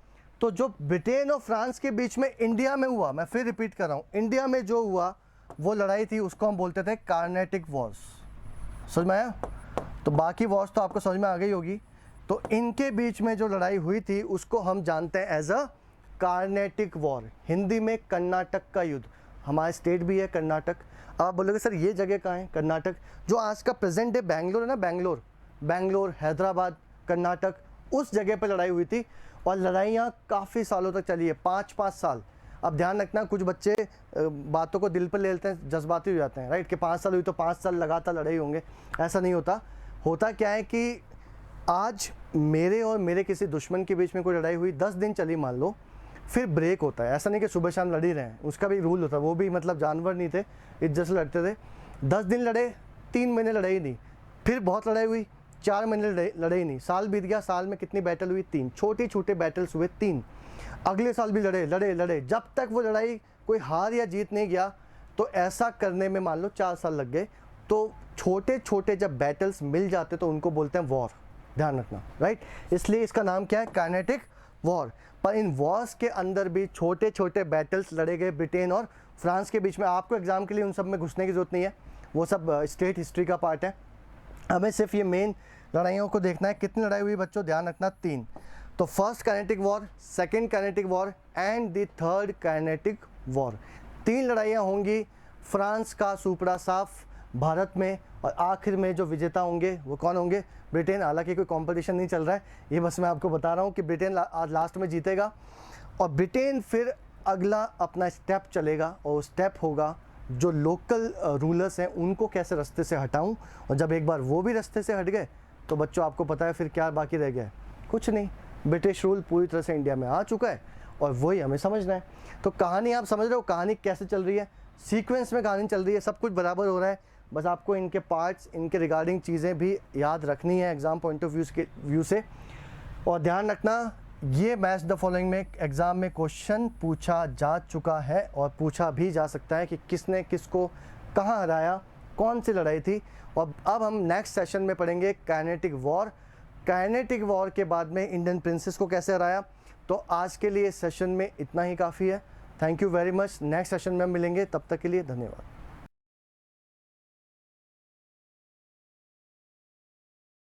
[SPEAKER 1] तो जो ब्रिटेन और फ्रांस के बीच में इंडिया में हुआ, मैं फिर रिपीट कर रहा हूँ, इंडिया में जो हुआ वो लड़ाई थी उसको हम बोलते थे कार्नेटिक वॉर्स। समझ में आया? तो बाकी वॉर्स तो आपको समझ में आ गई होगी। तो इनके बीच में जो लड़ाई हुई थी उसको हम जानते हैं as a Carnatic war, Hindi में कर्नाटक का युद्ध। हमारा स्टेट भी है कर्नाटक। अब आप बोलोगे सर ये जगह कहाँ है? कर्नाटक, जो आज का प्रेजेंट डे बैंगलोर है ना, बैंगलोर, हैदराबाद, कर्नाटक, उस जगह पर लड़ाई हुई थी। और लड़ाइयाँ काफ़ी सालों तक चली है, 5-5 साल। अब ध्यान रखना, कुछ बच्चे बातों को दिल पर ले लेते हैं, जज्बाती हो जाते हैं, राइट, कि 5 साल हुई तो 5 साल लगातार लड़ाई होंगे। ऐसा नहीं होता। होता क्या है कि आज मेरे और मेरे किसी दुश्मन के बीच में कोई लड़ाई हुई, 10 दिन चली मान लो, फिर ब्रेक होता है। ऐसा नहीं कि सुबह शाम लड़ ही रहे हैं, उसका भी रूल होता है। वो भी मतलब जानवर नहीं थे, इज्जत से लड़ते थे। 10 दिन लड़े, 3 महीने लड़ाई नहीं, फिर बहुत लड़ाई हुई, 4 महीने लड़े ही नहीं, साल बीत गया, साल में कितनी बैटल हुई, 3 छोटे छोटे बैटल्स हुए, 3। अगले साल भी लड़े लड़े लड़े, जब तक वो लड़ाई कोई हार या जीत नहीं गया। तो ऐसा करने में मान लो 4 साल लग गए। तो छोटे छोटे जब बैटल्स मिल जाते तो उनको बोलते हैं वॉर, ध्यान रखना, राइट। इसलिए इसका नाम क्या है, काइनेटिक वॉर। पर इन वॉर्स के अंदर भी छोटे छोटे बैटल्स लड़े गए ब्रिटेन और फ्रांस के बीच में। आपको एग्जाम के लिए उन सब में घुसने की जरूरत नहीं है, वो सब स्टेट हिस्ट्री का पार्ट है। हमें सिर्फ ये मेन लड़ाइयों को देखना है। कितनी लड़ाई हुई बच्चों, ध्यान रखना, 3। तो first kinetic war, second kinetic war and the third kinetic war. 3 लड़ाइयाँ होंगी, फ्रांस का सुपड़ा साफ भारत में, और आखिर में जो विजेता होंगे वो कौन होंगे, ब्रिटेन। हालांकि कोई कंपटीशन नहीं चल रहा है, ये बस मैं आपको बता रहा हूँ कि ब्रिटेन आज लास्ट में जीतेगा। और ब्रिटेन फिर अगला अपना स्टेप चलेगा, और स्टेप होगा जो लोकल रूलर्स हैं उनको कैसे रास्ते से हटाऊं। और जब एक बार वो भी रास्ते से हट गए तो बच्चों आपको पता है फिर क्या बाकी रह गया है, कुछ नहीं। ब्रिटिश रूल पूरी तरह से इंडिया में आ चुका है, और वही हमें समझना है। तो कहानी आप समझ रहे हो, कहानी कैसे चल रही है, सीक्वेंस में कहानी चल रही है, सब कुछ बराबर हो रहा है। बस आपको इनके पार्ट्स, इनके रिगार्डिंग चीज़ें भी याद रखनी है एग्ज़ाम पॉइंट ऑफ व्यू से। और ध्यान रखना, ये मैच द फॉलोइंग में एग्ज़ाम में क्वेश्चन पूछा जा चुका है, और पूछा भी जा सकता है कि किसने किसको कहाँ हराया, कौन सी लड़ाई थी। और अब हम नेक्स्ट सेशन में पढ़ेंगे काइनेटिक वॉर। काइनेटिक वॉर के बाद में इंडियन प्रिंसेस को कैसे हराया। तो आज के लिए सेशन में इतना ही काफ़ी है। Thank you very much. Next session में हम मिलेंगे, तब तक के लिए धन्यवाद।